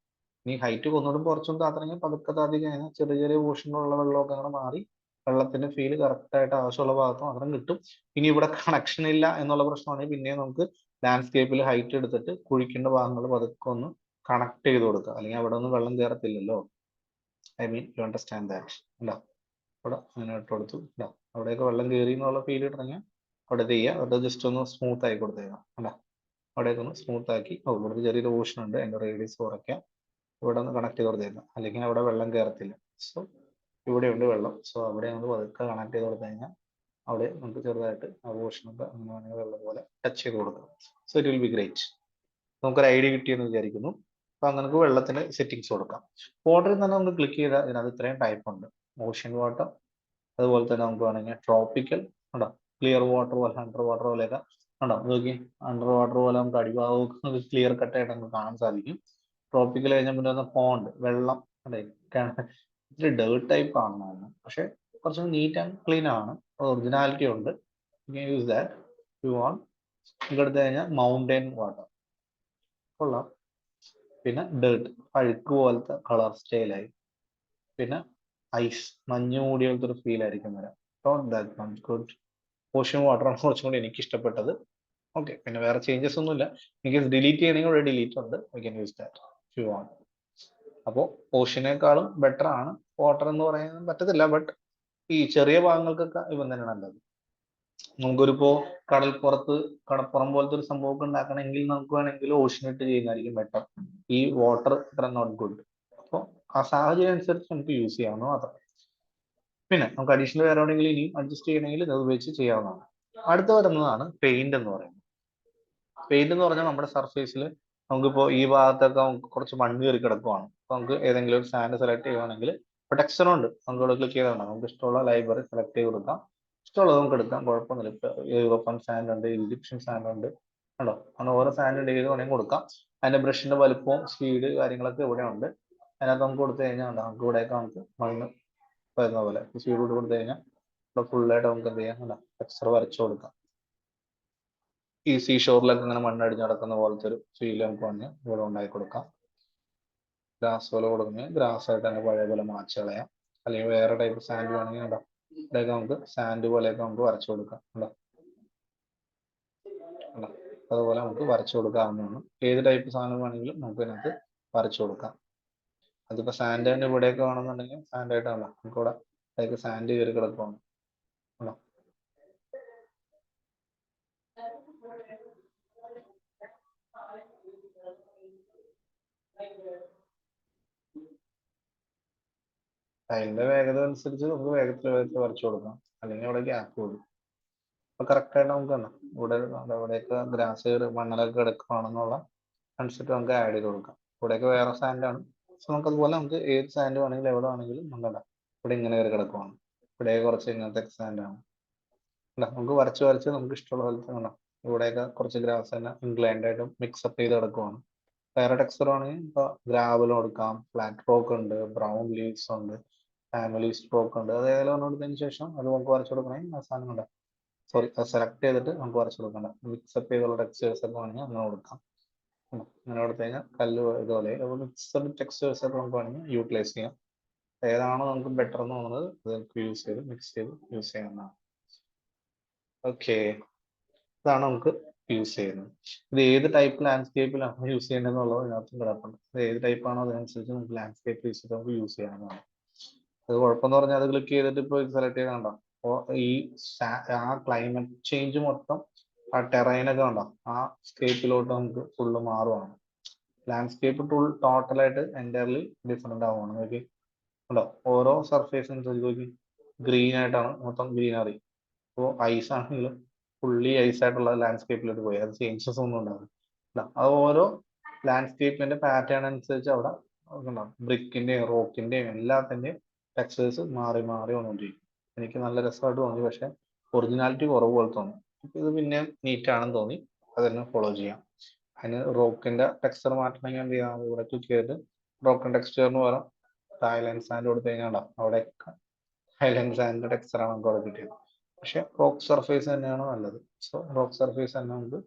ഇനി ഹൈറ്റ് കൊന്നോടും കുറച്ചും താത്തണമെങ്കിൽ പതുക്കെ താത്തി കഴിഞ്ഞാൽ ചെറിയ ചെറിയ പോർഷനിലുള്ള വെള്ളമൊക്കെ അങ്ങനെ മാറി വെള്ളത്തിന്റെ ഫീൽ കറക്റ്റ് ആയിട്ട് ആവശ്യമുള്ള ഭാഗത്ത് മാത്രം കിട്ടും. ഇനി ഇവിടെ കണക്ഷൻ ഇല്ല എന്നുള്ള പ്രശ്നമാണെങ്കിൽ പിന്നെ നമുക്ക് ലാൻഡ്സ്കേപ്പിൽ ഹൈറ്റ് എടുത്തിട്ട് കുഴിക്കേണ്ട ഭാഗങ്ങൾ പതുക്കെ ഒന്ന് കണക്ട് ചെയ്ത് കൊടുക്കുക, അല്ലെങ്കിൽ അവിടെ ഒന്നും വെള്ളം കയറത്തില്ലല്ലോ. I mean you understand that. അല്ല അവിടെ അങ്ങനെ ഇട്ട് കൊടുത്തു, അവിടെയൊക്കെ വെള്ളം കയറി എന്നുള്ള ഫീൽ ഇടണമെങ്കിൽ അവിടെ ചെയ്യുക. അവിടെ ജസ്റ്റ് ഒന്ന് സ്മൂത്ത് ആയി കൊടുത്തേക്കാം അല്ല, അവിടെയൊക്കെ ഒന്ന് സ്മൂത്ത് ആക്കി. ഇവിടെ ചെറിയൊരു ഓഷൻ ഉണ്ട്, അതിന്റെ റേഡിയസ് കുറയ്ക്കാം. ഇവിടെ ഒന്ന് കണക്ട് ചെയ്ത് കൊടുത്തേക്കാം, അല്ലെങ്കിൽ അവിടെ വെള്ളം കയറത്തില്ല. സോ ഇവിടെ ഉണ്ട് വെള്ളം, സോ അവിടെ നമുക്ക് പതുക്കെ കണക്ട് ചെയ്ത് കൊടുത്തു കഴിഞ്ഞാൽ അവിടെ നമുക്ക് ചെറുതായിട്ട് ആ പോർഷനൊക്കെ അങ്ങനെ വെള്ളം പോലെ ടച്ച് ചെയ്ത് കൊടുക്കാം. So it will be great. നമുക്കൊരു ഐഡിയ കിട്ടിയെന്ന് വിചാരിക്കുന്നു. അപ്പൊ അങ്ങനെ നമുക്ക് വെള്ളത്തിന് സെറ്റിങ്സ് കൊടുക്കാം. വാട്ടറിൽ തന്നെ നമുക്ക് ക്ലിക്ക് ചെയ്താൽ ഇതിനകത്ത് ഇത്രയും ടൈപ്പ് ഉണ്ട്. ഓഷ്യൻ വാട്ടർ, അതുപോലെ തന്നെ നമുക്ക് വേണമെങ്കിൽ ട്രോപ്പിക്കൽ ഉണ്ടോ, ക്ലിയർ വാട്ടർ പോലെ, അണ്ടർ വാട്ടർ പോലെയൊക്കെ ഉണ്ടോ നോക്കി. അണ്ടർ വാട്ടർ പോലെ നമുക്ക് അടിഭാഗം ക്ലിയർ കട്ടായിട്ട് നമുക്ക് കാണാൻ സാധിക്കും. ട്രോപ്പിക്കൽ കഴിഞ്ഞാൽ പിന്നെ ഒന്ന് പോണ്ട് വെള്ളം അല്ലെ, ഇത്തിരി ഡേർട്ട് ടൈപ്പ് കാണുന്നതാണ്, പക്ഷെ കുറച്ച് നീറ്റ് ആൻഡ് ക്ലീൻ ആണ്, ഒറിജിനാലിറ്റി ഉണ്ട്. Use that you want. എടുത്തു കഴിഞ്ഞാൽ മൗണ്ടൻ വാട്ടർ കൊള്ളാം. പിന്നെ ഡേർട്ട് അഴുക്ക് പോലത്തെ കളർ സ്റ്റൈലായി. പിന്നെ ഐസ് മഞ്ഞ് മൂടിയ പോലത്തെ ഒരു ഫീൽ ആയിരിക്കും വരാം. ഗുഡ്. ഓഷ്യൻ വാട്ടറാണ് കുറച്ചും കൂടി എനിക്ക് ഇഷ്ടപ്പെട്ടത്. ഓക്കെ, പിന്നെ വേറെ ചേഞ്ചസ് ഒന്നുമില്ല. എനിക്ക് ഡിലീറ്റ് ചെയ്യണമെങ്കിൽ ഇവിടെ ഡിലീറ്റ് ഉണ്ട്, we can use that you want. അപ്പോൾ ഓഷ്യനേക്കാളും ബെറ്റർ ആണ് വാട്ടർ എന്ന് പറയാൻ പറ്റത്തില്ല, ബട്ട് ഈ ചെറിയ ഭാഗങ്ങൾക്കൊക്കെ ഇവൻ തന്നെ നല്ലത്. നമുക്കൊരിപ്പോ കടൽപ്പുറത്ത് കടപ്പുറം പോലത്തെ ഒരു സംഭവമൊക്കെ ഉണ്ടാക്കണമെങ്കിൽ നമുക്ക് വേണമെങ്കിൽ ഓഷ്യൻ ഇട്ട് ചെയ്യുന്നതായിരിക്കും ബെറ്റർ. ഈ വാട്ടർ ഇത്ര നോട്ട് ഗുഡ്. അപ്പോൾ ആ സാഹചര്യം അനുസരിച്ച് നമുക്ക് യൂസ് ചെയ്യാവുന്ന മാത്രം. പിന്നെ നമുക്ക് അഡീഷണൽ വേറെ എവിടെയെങ്കിലും ഇനിയും അഡ്ജസ്റ്റ് ചെയ്യണമെങ്കിൽ ഇത് ഉപയോഗിച്ച് ചെയ്യാവുന്നതാണ്. അടുത്ത വരുന്നതാണ് പെയിന്റ് എന്ന് പറയുന്നത്. പെയിന്റ് എന്ന് പറഞ്ഞാൽ നമ്മുടെ സർഫേസിൽ നമുക്കിപ്പോൾ ഈ ഭാഗത്തൊക്കെ നമുക്ക് കുറച്ച് മണ്ണ് കയറി കിടക്കുവാണ്. അപ്പൊ നമുക്ക് ഏതെങ്കിലും ഒരു സാൻഡ് സെലക്ട് ചെയ്യുവാണെങ്കിൽ ഇപ്പൊ ടെക്സ്ചർ ഉണ്ട്, നമുക്ക് ഇവിടെ ക്ലിക്ക് ചെയ്താണ് നമുക്ക് ഇഷ്ടമുള്ള ലൈബ്രറി സെലക്ട് ചെയ്ത് കൊടുക്കാം. ഇഷ്ടമുള്ളത് നമുക്ക് എടുക്കാം, കുഴപ്പമൊന്നുമില്ല. ഇപ്പൊ യൂറോപ്പൻ സാൻഡ് ഉണ്ട്, ഈജിപ്ഷ്യൻ സാൻഡ് ഉണ്ട്, കണ്ടോ. അങ്ങനെ ഓരോ സാൻഡ് ചെയ്ത് വേണമെങ്കിൽ കൊടുക്കാം. അതിന്റെ ബ്രഷിന്റെ വലുപ്പവും സ്പീഡ് കാര്യങ്ങളൊക്കെ ഇവിടെ ഉണ്ട്. അതിനകത്ത് നമുക്ക് കൊടുത്തു കഴിഞ്ഞാൽ നമുക്ക് ഇവിടെയൊക്കെ നമുക്ക് മണ്ണ് വരുന്ന പോലെ സ്പീഡ് കൊടുത്തു കഴിഞ്ഞാൽ ഇവിടെ ഫുള്ളായിട്ട് നമുക്ക് എന്ത് ചെയ്യാം, ടെക്സ്ചർ വരച്ചു കൊടുക്കാം. ഈ സീ ഷോറിലൊക്കെ ഇങ്ങനെ മണ്ണടിഞ്ഞ് നടക്കുന്ന പോലത്തെ ഒരു ഫീൽ നമുക്ക് വന്ന് ഇവിടെ ഉണ്ടാക്കി കൊടുക്കാം. ഗ്രാസ് പോലെ കൊടുക്കുന്നത് ഗ്രാസ് ആയിട്ട് തന്നെ പഴയ പോലെ മാച്ച് കളയാം. അല്ലെങ്കിൽ വേറെ ടൈപ്പ് സാൻഡ് വേണമെങ്കിൽ ഉണ്ടോ, ഇവിടെയൊക്കെ നമുക്ക് സാൻഡ് പോലെയൊക്കെ നമുക്ക് വരച്ചു കൊടുക്കാം. ഉണ്ടോ, അതുപോലെ നമുക്ക് വരച്ചു കൊടുക്കാവുന്നതാണ്. ഏത് ടൈപ്പ് സാധനം വേണമെങ്കിലും നമുക്ക് ഇതിനകത്ത് വരച്ചു കൊടുക്കാം. അതിപ്പോ സാൻഡ് തന്നെ ഇവിടെയൊക്കെ വേണമെന്നുണ്ടെങ്കിൽ സാൻഡ് ആയിട്ടാണല്ലോ നമുക്ക് ഇവിടെ സാൻഡ് കയറി കിടക്കുവാണ്. ഉണ്ടോ, അതിന്റെ വേഗത അനുസരിച്ച് നമുക്ക് വേഗത്തിൽ വരച്ചു കൊടുക്കാം, അല്ലെങ്കിൽ അവിടെ ഗ്യാപ്പ് കൊടുക്കും. അപ്പൊ കറക്റ്റ് ആയിട്ട് നമുക്ക് തന്നെ ഇവിടെ ഇവിടെയൊക്കെ ഗ്രാസ് മണ്ണലൊക്കെ കിടക്കുകയാണെന്നുള്ള അനുസരിച്ച് നമുക്ക് ആഡ് ചെയ്ത് കൊടുക്കാം. ഇവിടെയൊക്കെ വേറെ സാൻഡാണ്. സോ നമുക്ക് അതുപോലെ നമുക്ക് ഏത് സാൻഡ് വേണമെങ്കിലും എവിടെ വേണമെങ്കിലും നമുക്ക് ഇവിടെ ഇങ്ങനെ കയറി കിടക്കുവാണ്. ഇവിടെ കുറച്ച് ഇങ്ങനത്തെ സാൻഡാണ്. നമുക്ക് വരച്ച് വരച്ച് നമുക്ക് ഇഷ്ടമുള്ള പോലത്തെ കാണാം. ഇവിടെയൊക്കെ കുറച്ച് ഗ്രാസ് തന്നെ ഇൻക്ലൈൻഡ് ആയിട്ട് മിക്സപ്പ് ചെയ്ത് കിടക്കുവാണ്. വേറെ ടെക്സ്ചർ ആണെങ്കിൽ ഇപ്പൊ ഗ്രാവൽ കൊടുക്കാം, ഫ്ലാറ്റ് റോക്ക് ഉണ്ട്, ബ്രൗൺ ലീവ്സ് ഉണ്ട്, ഫാമിലി സ്ട്രോക്ക് ഉണ്ട്. അത് ഏതെങ്കിലും കൊടുത്തതിന് ശേഷം അത് നമുക്ക് വരച്ചു കൊടുക്കണമെങ്കിൽ ആ സാധനം ഉണ്ട് സോറി സെലക്ട് ചെയ്തിട്ട് നമുക്ക് വരച്ചു കൊടുക്കണ്ട. മിക്സപ്പ് ചെയ്തുള്ള ടെക്സ്റ്റേഴ്സ് ഒക്കെ വേണമെങ്കിൽ അങ്ങനെ കൊടുക്കാം. അങ്ങനെ കൊടുത്തു കഴിഞ്ഞാൽ കല്ല് ഇതുപോലെ മിക്സഡ് ടെക്സ്റ്റേഴ്സ് ഒക്കെ നമുക്ക് വേണമെങ്കിൽ യൂട്ടിലൈസ് ചെയ്യാം. ഏതാണോ നമുക്ക് ബെറ്റർ എന്ന് തോന്നുന്നത് അത് നമുക്ക് യൂസ് ചെയ്ത് മിക്സ് ചെയ്ത് യൂസ് ചെയ്യാവുന്നതാണ്. ഓക്കെ, ഇതാണ് നമുക്ക് യൂസ് ചെയ്യുന്നത്. ഇത് ഏത് ടൈപ്പ് ലാൻഡ്സ്കേപ്പിലാണ് യൂസ് ചെയ്യേണ്ടതെന്നുള്ളത് ഇതിനകത്ത് കിടപ്പുണ്ട്. ഇത് ഏത് ടൈപ്പ് ആണോ അതിനനുസരിച്ച് നമുക്ക് ലാൻഡ്സ്കേപ്പ് യൂസ് ചെയ്ത് നമുക്ക് യൂസ് ചെയ്യാവുന്നതാണ്. അത് കുഴപ്പമെന്ന് പറഞ്ഞാൽ അത് ക്ലിക്ക് ചെയ്തിട്ട് ഇപ്പോൾ സെലക്ട് ചെയ്യണ്ട. അപ്പോൾ ഈ ആ ക്ലൈമറ്റ് ചേഞ്ച് മൊത്തം ആ ടെറൈനൊക്കെ ഉണ്ടോ ആ സ്കേപ്പിലോട്ട് നമുക്ക് ഫുള്ള് മാറുവാണ്. ലാൻഡ്സ്കേപ്പ് ടൂൾ ടോട്ടലായിട്ട് എൻറ്റയർലി ഡിഫറെൻ്റ് ആവുകയാണ്. നോക്കി ഉണ്ടോ, ഓരോ സർഫേസും നോക്കി ഗ്രീൻ ആയിട്ടാണ് മൊത്തം ഗ്രീനറി. ഇപ്പോൾ ഐസ് ആണെങ്കിലും ഫുള്ളി ഐസ് ആയിട്ടുള്ള ലാൻഡ്സ്കേപ്പിലോട്ട് പോയി അത് ചേഞ്ചസ് ഒന്നും ഉണ്ടാവില്ല. അത് ഓരോ ലാൻഡ്സ്കേപ്പിന്റെ പാറ്റേൺ അനുസരിച്ച് അവിടെ ബ്രിക്കിന്റെയും റോക്കിന്റെയും എല്ലാത്തിന്റെയും ടെക്സ്റ്റേഴ്സ് മാറി മാറി വന്നുകൊണ്ടിരിക്കും. എനിക്ക് നല്ല രസമായിട്ട് തോന്നി, പക്ഷെ ഒറിജിനാലിറ്റി കുറവ് പോലെ തോന്നി. ഇത് പിന്നെ നീറ്റ് ആണെന്ന് തോന്നി, അത് തന്നെ ഫോളോ ചെയ്യാം. അതിന് റോക്കിന്റെ ടെക്സ്ചർ മാറ്റണമെങ്കിൽ എന്ത് ചെയ്യാം, ഇവിടെ ക്ലിക്ക് ചെയ്തിട്ട് റോക്കൻ ടെക്സ്ചറിന് പകരം തായ്ലൻഡ് സാൻഡ് കൊടുത്തു കഴിഞ്ഞാൽ അവിടെ തായ്ലൻഡ് സാൻഡിന്റെ ടെക്സ്ചറാണ് നമുക്ക് അവിടെ കിട്ടിയത്. പക്ഷെ റോക്ക് സർഫേസ് തന്നെയാണ് നല്ലത്. സോ റോക്ക് സർഫേസ് തന്നെ നമുക്ക്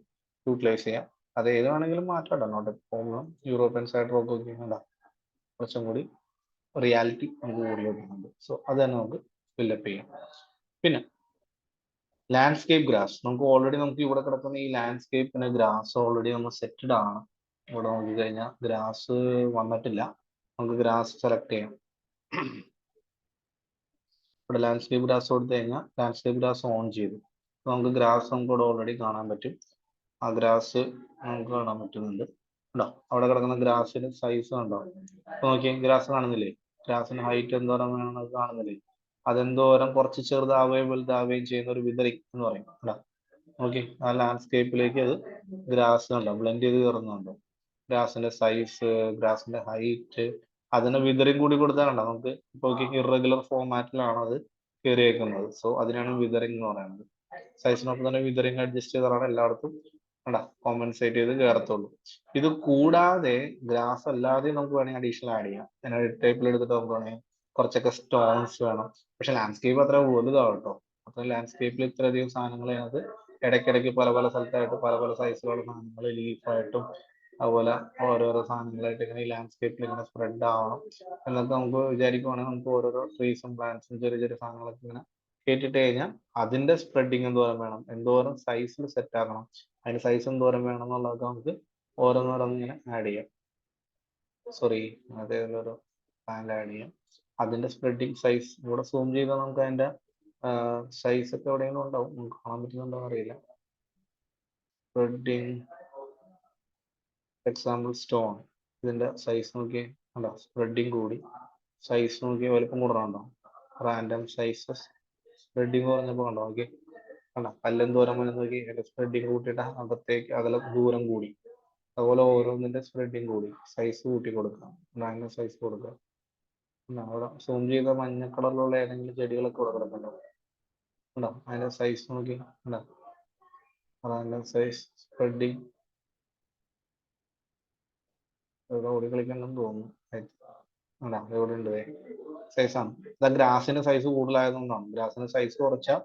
യൂട്ടിലൈസ് ചെയ്യാം. അത് ഏത് വേണമെങ്കിലും മാറ്റാം. Not problem. European side rock ഒക്കെ കുറച്ചും കൂടി റിയാലിറ്റി നമുക്ക് കൂടി കിട്ടുന്നുണ്ട്. സോ അത് തന്നെ നമുക്ക് ഫില്ലപ്പ് ചെയ്യാം. പിന്നെ ലാൻഡ്സ്കേപ്പ് ഗ്രാസ് നമുക്ക് ഓൾറെഡി നമുക്ക് ഇവിടെ കിടക്കുന്ന ഈ ലാൻഡ്സ്കേപ്പിന് ഗ്രാസ് ഓൾറെഡി നമ്മൾ സെറ്റഡ് ആണ്. ഇവിടെ നോക്കി കഴിഞ്ഞാൽ ഗ്രാസ് വന്നിട്ടില്ല. നമുക്ക് ഗ്രാസ് സെലക്ട് ചെയ്യാം. ഇവിടെ ലാൻഡ്സ്കേപ്പ് ഗ്രാസ് കൊടുത്തു കഴിഞ്ഞാൽ ലാൻഡ്സ്കേപ്പ് ഗ്രാസ് ഓൺ ചെയ്തു. നമുക്ക് ഗ്രാസ് നമുക്ക് ഇവിടെ ഓൾറെഡി കാണാൻ പറ്റും. ആ ഗ്രാസ് നമുക്ക് കാണാൻ പറ്റുന്നുണ്ട്. ഉണ്ടോ, അവിടെ കിടക്കുന്ന ഗ്രാസിന് സൈസ് കണ്ടോ? അപ്പൊ നോക്കിയാൽ ഗ്രാസ് കാണുന്നില്ലേ? ഗ്രാസിന് ഹൈറ്റ് എന്തോരം വേണമെന്ന് കാണുന്നില്ലേ? അതെന്തോരം കുറച്ച് ചെറുതാവുകയും വലുതാവുകയും ചെയ്യുന്ന ഒരു വിതറിങ് എന്ന് പറയും. അല്ല നോക്കി ആ ലാൻഡ്സ്കേപ്പിലേക്ക് അത് ഗ്രാസ് കണ്ടോ ബ്ലെൻഡ് ചെയ്ത് കയറുന്നുണ്ടോ? ഗ്രാസിന്റെ സൈസ്, ഗ്രാസിന്റെ ഹൈറ്റ്, അതിന് വിതറിങ് കൂടി കൊടുത്താൽ കണ്ടോ നമുക്ക് ഇപ്പൊ ഇറഗുലർ ഫോർമാറ്റിലാണ് അത് കയറിയേക്കുന്നത്. സോ അതിനാണ് വിതറിങ് എന്ന് പറയുന്നത്. സൈസിനൊപ്പം തന്നെ വിതറിങ് അഡ്ജസ്റ്റ് ചെയ്താണ് എല്ലായിടത്തും കോമ്പൻസേറ്റ് ചെയ്ത് കയറത്തുള്ളൂ. ഇത് കൂടാതെ ഗ്രാസ് അല്ലാതെ നമുക്ക് വേണമെങ്കിൽ അഡീഷണൽ ആഡ് ചെയ്യാം. എഡിറ്റ് ടൈപ്പിൽ എടുത്തിട്ട് നമുക്ക് വേണമെങ്കിൽ കുറച്ചൊക്കെ സ്റ്റോൺസ് വേണം. പക്ഷെ ലാൻഡ്സ്കേപ്പ് അത്ര വലുതാവും കേട്ടോ. അത്ര ലാൻഡ്സ്കേപ്പിൽ ഇത്രയധികം സാധനങ്ങൾ അതിനകത്ത് ഇടയ്ക്കിടയ്ക്ക് പല പല സ്ഥലത്തായിട്ട് പല പല സൈസിലുള്ള സാധനങ്ങൾ ലീഫായിട്ടും അതുപോലെ ഓരോരോ സാധനങ്ങളായിട്ട് ഇങ്ങനെ ഈ ലാൻഡ്സ്കേപ്പിൽ ഇങ്ങനെ സ്പ്രെഡ് ആവണം എന്നൊക്കെ നമുക്ക് വിചാരിക്കുവാണെങ്കിൽ നമുക്ക് ഓരോരോ ട്രീസും പ്ലാന്റ്സും ചെറിയ ചെറിയ സാധനങ്ങളൊക്കെ ഇങ്ങനെ കേട്ടിട്ട് കഴിഞ്ഞാൽ അതിന്റെ സ്പ്രെഡിങ് എന്തോരം വേണം, എന്തോരം സൈസിൽ സെറ്റ് ആക്കണം, അതിന്റെ സൈസ് എന്തോരം വേണം എന്നുള്ളതൊക്കെ നമുക്ക് ഓരോന്നോരോന്ന് ഇങ്ങനെ ആഡ് ചെയ്യാം. സോറി, അതേപോലൊരു പ്ലാന്റ് ആഡ് ചെയ്യാം. അതിന്റെ സ്പ്രെഡിങ് സൈസ് ഇവിടെ സൂം ചെയ്താൽ നമുക്ക് അതിന്റെ സൈസ് ഒക്കെ എവിടെയെങ്കിലും ഉണ്ടാവും. നമുക്ക് കാണാൻ പറ്റുന്നുണ്ടോ അറിയില്ല. സ്പ്രെഡിങ് എക്സാമ്പിൾ സ്റ്റോൺ, ഇതിന്റെ സൈസ് നോക്കി കണ്ടോ, സ്പ്രെഡിങ് കൂടി, സൈസ് നോക്കി വലുപ്പം കൂടണുണ്ടോ? റാൻഡം സൈസസ് സ്പ്രെഡിങ് പറഞ്ഞപ്പോൾ കണ്ടോ നോക്കി കണ്ടോ, കല്ലും ദൂരം വന്ന് നോക്കി സ്പ്രെഡിങ് കൂട്ടിയിട്ട് അകത്തേക്ക് അകലെ ദൂരം കൂടി. അതുപോലെ ഓരോന്നിന്റെ സ്പ്രെഡിങ് കൂടി, സൈസ് കൂട്ടി കൊടുക്കാം, റാൻഡം സൈസ് കൊടുക്കുക. അവിടെ സൂം ചെയ്ത മഞ്ഞ കളറിലുള്ള ഏതെങ്കിലും ചെടികളൊക്കെ ഇവിടെ കിടക്കണ്ടോ? ഉണ്ടോ, അതിന്റെ സൈസ് നോക്കി ഉണ്ടോ, റാൻഡം സൈസ് സ്പ്രെഡിങ് ഓടി കളിക്കണമെന്ന് തോന്നുന്നു. അല്ല ഇവിടെ ഉണ്ട് സൈസാണ്. ഇതാ ഗ്രാസിന്റെ സൈസ് കൂടുതലായതുകൊണ്ടാണ്. ഗ്രാസിന്റെ സൈസ് കുറച്ചാൽ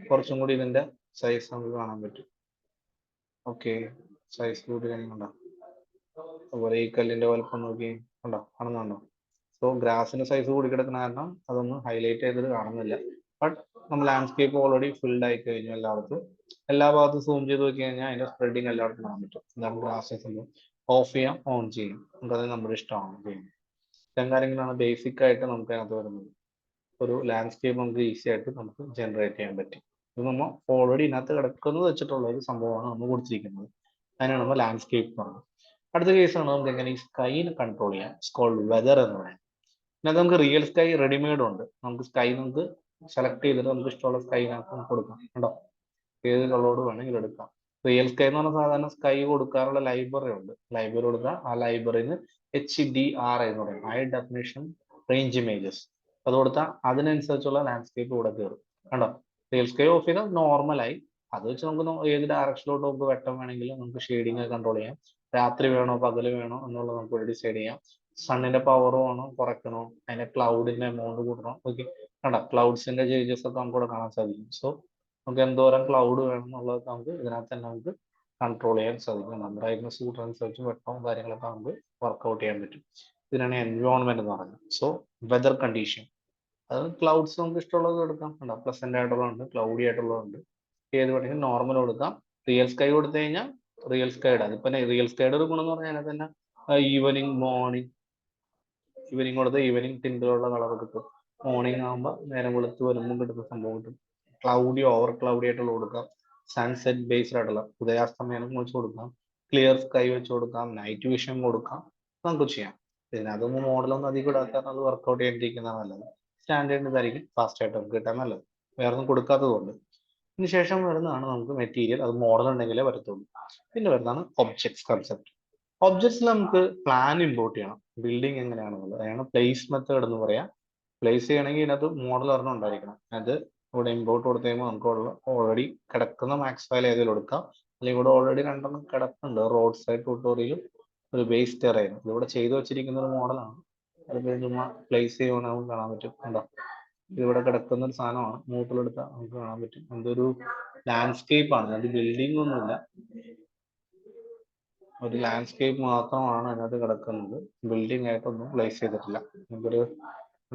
കുറച്ചും കൂടി ഇതിന്റെ സൈസ് നമുക്ക് കാണാൻ പറ്റും. ഓക്കെ, സൈസ് കൂടി കഴിയുന്നുണ്ടോ? അതുപോലെ ഈ കല്ലിന്റെ വലുപ്പം നോക്കി ഉണ്ടോ, കാണുന്നുണ്ടോ? സോ ഗ്രാസിന്റെ സൈസ് കൂടി കിടക്കുന്ന കാരണം അതൊന്നും ഹൈലൈറ്റ് ചെയ്തത് കാണുന്നില്ല. ബട്ട് നമ്മൾ ലാൻഡ്സ്കേപ്പ് ഓൾറെഡി ഫിൽഡ് ആയി കഴിഞ്ഞു എല്ലായിടത്തും. എല്ലാ ഭാഗത്തും സൂം ചെയ്ത് നോക്കി കഴിഞ്ഞാൽ അതിന്റെ സ്പ്രെഡിങ് എല്ലായിടത്തും കാണാൻ പറ്റും. ഇതാണ് ഗ്രാസ് ഓഫ് ചെയ്യാം, ഓൺ ചെയ്യും. നമുക്കത് നമ്മുടെ ഇഷ്ടമാണ് ചെയ്യുന്നത്. ഇത്തരം കാര്യങ്ങളാണ് ബേസിക് ആയിട്ട് നമുക്ക് അതിനകത്ത് വരുന്നത്. ഒരു ലാൻഡ്സ്കേപ്പ് നമുക്ക് ഈസി ആയിട്ട് നമുക്ക് ജനറേറ്റ് ചെയ്യാൻ പറ്റും. ഇത് നമ്മൾ ഓൾറെഡി ഇതിനകത്ത് കിടക്കുന്നത് വെച്ചിട്ടുള്ള ഒരു സംഭവമാണ് നമ്മൾ കൊടുത്തിരിക്കുന്നത്. അതിനാണ് നമ്മൾ ലാൻഡ്സ്കേപ്പ് പറയുന്നത്. അടുത്ത കേസാണ് നമുക്ക് എങ്ങനെ ഈ സ്കൈനെ കൺട്രോൾ ചെയ്യാം. കോൾഡ് വെതർ എന്ന് പറയുന്നത്. ഇതിനകത്ത് നമുക്ക് റിയൽ സ്കൈ റെഡിമെയ്ഡ് ഉണ്ട്. നമുക്ക് സ്കൈ നമുക്ക് സെലക്ട് ചെയ്തിട്ട് നമുക്ക് ഇഷ്ടമുള്ള സ്കൈനകത്ത് നമുക്ക് കൊടുക്കാം. കണ്ടോ, ഏത് കളറോട് വേണമെങ്കിൽ എടുക്കാം. റിയൽ സ്കൈ എന്ന് പറഞ്ഞാൽ സാധാരണ സ്കൈ കൊടുക്കാറുള്ള ലൈബ്രറി ഉണ്ട്. ലൈബ്രറി കൊടുത്താൽ ആ ലൈബ്രറിന്ന് HDR എന്ന് പറയും, ഹൈ ഡെഫിനിഷൻ റേഞ്ച് ഇമേജസ്. അത് കൊടുത്താൽ അതിനനുസരിച്ചുള്ള ലാൻഡ്സ്കേപ്പ് ഇവിടെ കയറും. കണ്ടോ, റിയൽ സ്കൈ ഓഫ് ചെയ്താൽ നോർമലായി. അത് വെച്ച് നമുക്ക് ഏത് ഡയറക്ഷനിലോട്ട് നമുക്ക് വെട്ടം വേണമെങ്കിലും നമുക്ക് ഷെയ്ഡിങ് കൺട്രോൾ ചെയ്യാം. രാത്രി വേണോ പകല് വേണോ എന്നുള്ളത് നമുക്ക് ഡിസൈഡ് ചെയ്യാം. സണ്ണിന്റെ പവർ വേണോ കുറയ്ക്കണോ, അതിന്റെ ക്ലൗഡിന്റെ എമൗണ്ട് കൂട്ടണോ. ഓക്കെ, കണ്ടോ ക്ലൗഡ്സിന്റെ ചേഞ്ചസ് ഒക്കെ നമുക്ക് ഇവിടെ കാണാൻ സാധിക്കും. സോ നമുക്ക് എന്തോരം ക്ലൗഡ് വേണം എന്നുള്ളത് നമുക്ക് ഇതിനകത്ത് തന്നെ നമുക്ക് കൺട്രോൾ ചെയ്യാൻ സാധിക്കും. നമ്മുടെ ആയിരിക്കുന്ന സൂട്ട് അനുസരിച്ച് വെട്ടവും കാര്യങ്ങളൊക്കെ നമുക്ക് വർക്ക്ഔട്ട് ചെയ്യാൻ പറ്റും. ഇതിനാണ് എൻവയോൺമെന്റ് എന്ന് പറയുന്നത്. സോ വെതർ കണ്ടീഷൻ, അത് ക്ലൗഡ്സ് നമുക്ക് ഇഷ്ടമുള്ളത് എടുക്കാം. പ്ലസന്റ് ആയിട്ടുള്ളതുണ്ട്, ക്ലൗഡി ആയിട്ടുള്ളതുണ്ട്, ഏത് വേണമെങ്കിലും നോർമൽ കൊടുക്കാം. റിയൽ സ്കൈ കൊടുത്തു കഴിഞ്ഞാൽ റിയൽ സ്കൈഡ്, അതിപ്പോ റിയൽ സ്കൈഡ് ഒരു ഗുണം എന്ന് പറഞ്ഞാൽ അതിനകത്ത് തന്നെ ഈവനിങ് മോർണിംഗ്, ഈവനിങ് കൊടുത്ത് ഈവനിങ് ടിൻറ്റിലുള്ള കളർ കിട്ടും. മോർണിംഗ് ആകുമ്പോൾ നേരം വെളുത്ത് വരുമ്പോൾ കിട്ടുന്ന സംഭവം കിട്ടും. ക്ലൗഡി ഓവർ ക്ലൗഡി ആയിട്ടുള്ള കൊടുക്കാം, സൺസെറ്റ് ബേസ്ഡ് ആയിട്ടുള്ള ഉദയാസ്തമയം വെച്ച് കൊടുക്കാം, ക്ലിയർ സ്കൈ വെച്ച് കൊടുക്കാം, നൈറ്റ് വിഷൻ കൊടുക്കാം, നമുക്ക് ചെയ്യാം. ഇതിനകത്തൊന്നും മോഡലൊന്നും അധികം ഇടാത്ത അത് വർക്ക്ഔട്ട് ചെയ്യാണ്ടിരിക്കുന്നതാണ് നല്ലത്. സ്റ്റാൻഡേർഡ് ഇതായിരിക്കും ഫാസ്റ്റ് ആയിട്ട് നമുക്ക് കിട്ടാൻ നല്ലത്, വേറെ ഒന്നും കൊടുക്കാത്തതുകൊണ്ട്. ഇതിനുശേഷം വരുന്നതാണ് നമുക്ക് മെറ്റീരിയൽ, അത് മോഡൽ ഉണ്ടെങ്കിലേ വരത്തുള്ളൂ. പിന്നെ വരുന്നതാണ് ഒബ്ജക്ട്സ് കൺസെപ്റ്റ്. ഒബ്ജക്ട്സിൽ നമുക്ക് പ്ലാൻ ഇമ്പോർട്ട് ചെയ്യണം, ബിൽഡിംഗ് എങ്ങനെയാണെന്നുള്ളത്. അതാണ് പ്ലേസ് മെത്തേഡ് എന്ന് പറയാം. പ്ലേസ് ചെയ്യണമെങ്കിൽ ഇതിനകത്ത് മോഡൽ ഒരെണ്ണം ഉണ്ടായിരിക്കണം. അത് ഇവിടെ ഇമ്പോർട്ട് കൊടുത്തു കഴിയുമ്പോൾ നമുക്ക് ഓൾറെഡി കിടക്കുന്ന മാക്സ് ഫയൽ ഏതെങ്കിലും എടുക്കാം, അല്ലെങ്കിൽ ഇവിടെ ഓൾറെഡി രണ്ടെണ്ണം കിടക്കുന്നുണ്ട്. റോഡ് സൈഡ് ട്യൂട്ടോറിയലും ഒരു ബേസ് ടെറൈനും ഇതിവിടെ ചെയ്തു വെച്ചിരിക്കുന്ന ഒരു മോഡലാണ്. അത് ചുമ്മാ പ്ലേസ് ചെയ്യുമ്പോൾ നമുക്ക് കാണാൻ പറ്റും. കണ്ടോ, ഇതിവിടെ കിടക്കുന്ന ഒരു സാധനമാണ്. മൂട്ടിലെടുത്താൽ നമുക്ക് കാണാൻ പറ്റും. എന്തൊരു ലാൻഡ്സ്കേപ്പ് ആണ്, അത് ബിൽഡിംഗ് ഒന്നുമില്ല, ഒരു ലാൻഡ്സ്കേപ്പ് മാത്രമാണ് അതിനകത്ത് കിടക്കുന്നത്. ബിൽഡിംഗ് ആയിട്ടൊന്നും പ്ലേസ് ചെയ്തിട്ടില്ല. നമുക്കൊരു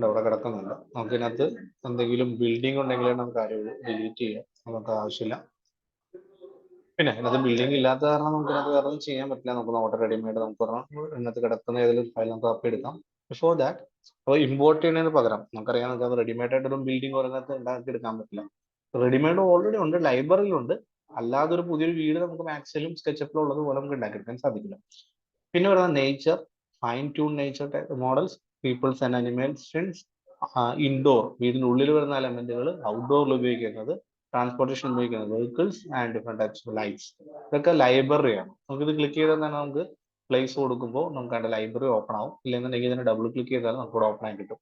ഇവിടെ കിടക്കുന്നുണ്ട്. നമുക്കിതിനകത്ത് എന്തെങ്കിലും ബിൽഡിംഗ് ഉണ്ടെങ്കിലേ നമുക്ക് കാര്യമുള്ളൂ, ഡിലീറ്റ് ചെയ്യാം, നമുക്ക് ആവശ്യമില്ല. പിന്നെ ഇതിനകത്ത് ബിൽഡിംഗ് ഇല്ലാത്ത കാരണം നമുക്ക് ഇതിനകത്ത് വേറെ ഒന്നും ചെയ്യാൻ പറ്റില്ല. നമുക്ക് നോട്ട് റെഡിമെയ്ഡ് നമുക്ക് ഇതിനകത്ത് കിടക്കുന്ന ഏതെങ്കിലും ഫയൽ നമുക്ക് അപ്പ് എടുക്കാം. ബിഫോർ ദാറ്റ്, അപ്പോൾ ഇമ്പോർട്ട് ചെയ്യുന്നതിന് പകരം നമുക്കറിയാം നമുക്ക് അത് റെഡിമെയ്ഡ് ആയിട്ടൊരു ബിൽഡിംഗ് ഒരിടത്ത് ഉണ്ടാക്കി എടുക്കാൻ പറ്റില്ല. റെഡിമെയ്ഡ് ഓൾറെഡി ഉണ്ട്, ലൈബ്രറിയിലുണ്ട്. അല്ലാതെ ഒരു പുതിയൊരു വീട് നമുക്ക് മാക്സിലും സ്കെച്ചപ്പിലും ഉള്ളത് പോലെ നമുക്ക് ഉണ്ടാക്കിയെടുക്കാൻ സാധിക്കില്ല. പിന്നെ വരുന്ന nature, fine tune nature models, peoples and animals, indoor വീടിനുള്ളിൽ വരുന്ന എലമെന്റുകൾ, ഔട്ട്ഡോറിൽ ഉപയോഗിക്കുന്നത്, ട്രാൻസ്പോർട്ടേഷൻ ഉപയോഗിക്കുന്നത്, vehicles and different types of lights. ഇതൊക്കെ ലൈബ്രറിയാണ്. നമുക്കിത് ക്ലിക്ക് ചെയ്താൽ തന്നെ നമുക്ക് പ്ലേസ് കൊടുക്കുമ്പോൾ നമുക്ക് അതിന്റെ ലൈബ്രറി ഓപ്പൺ ആവും. ഇല്ലെന്നുണ്ടെങ്കിൽ ഇതിന് ഡബിൾ ക്ലിക്ക് ചെയ്താൽ നമുക്ക് ഇവിടെ ഓപ്പൺ ആയി കിട്ടും.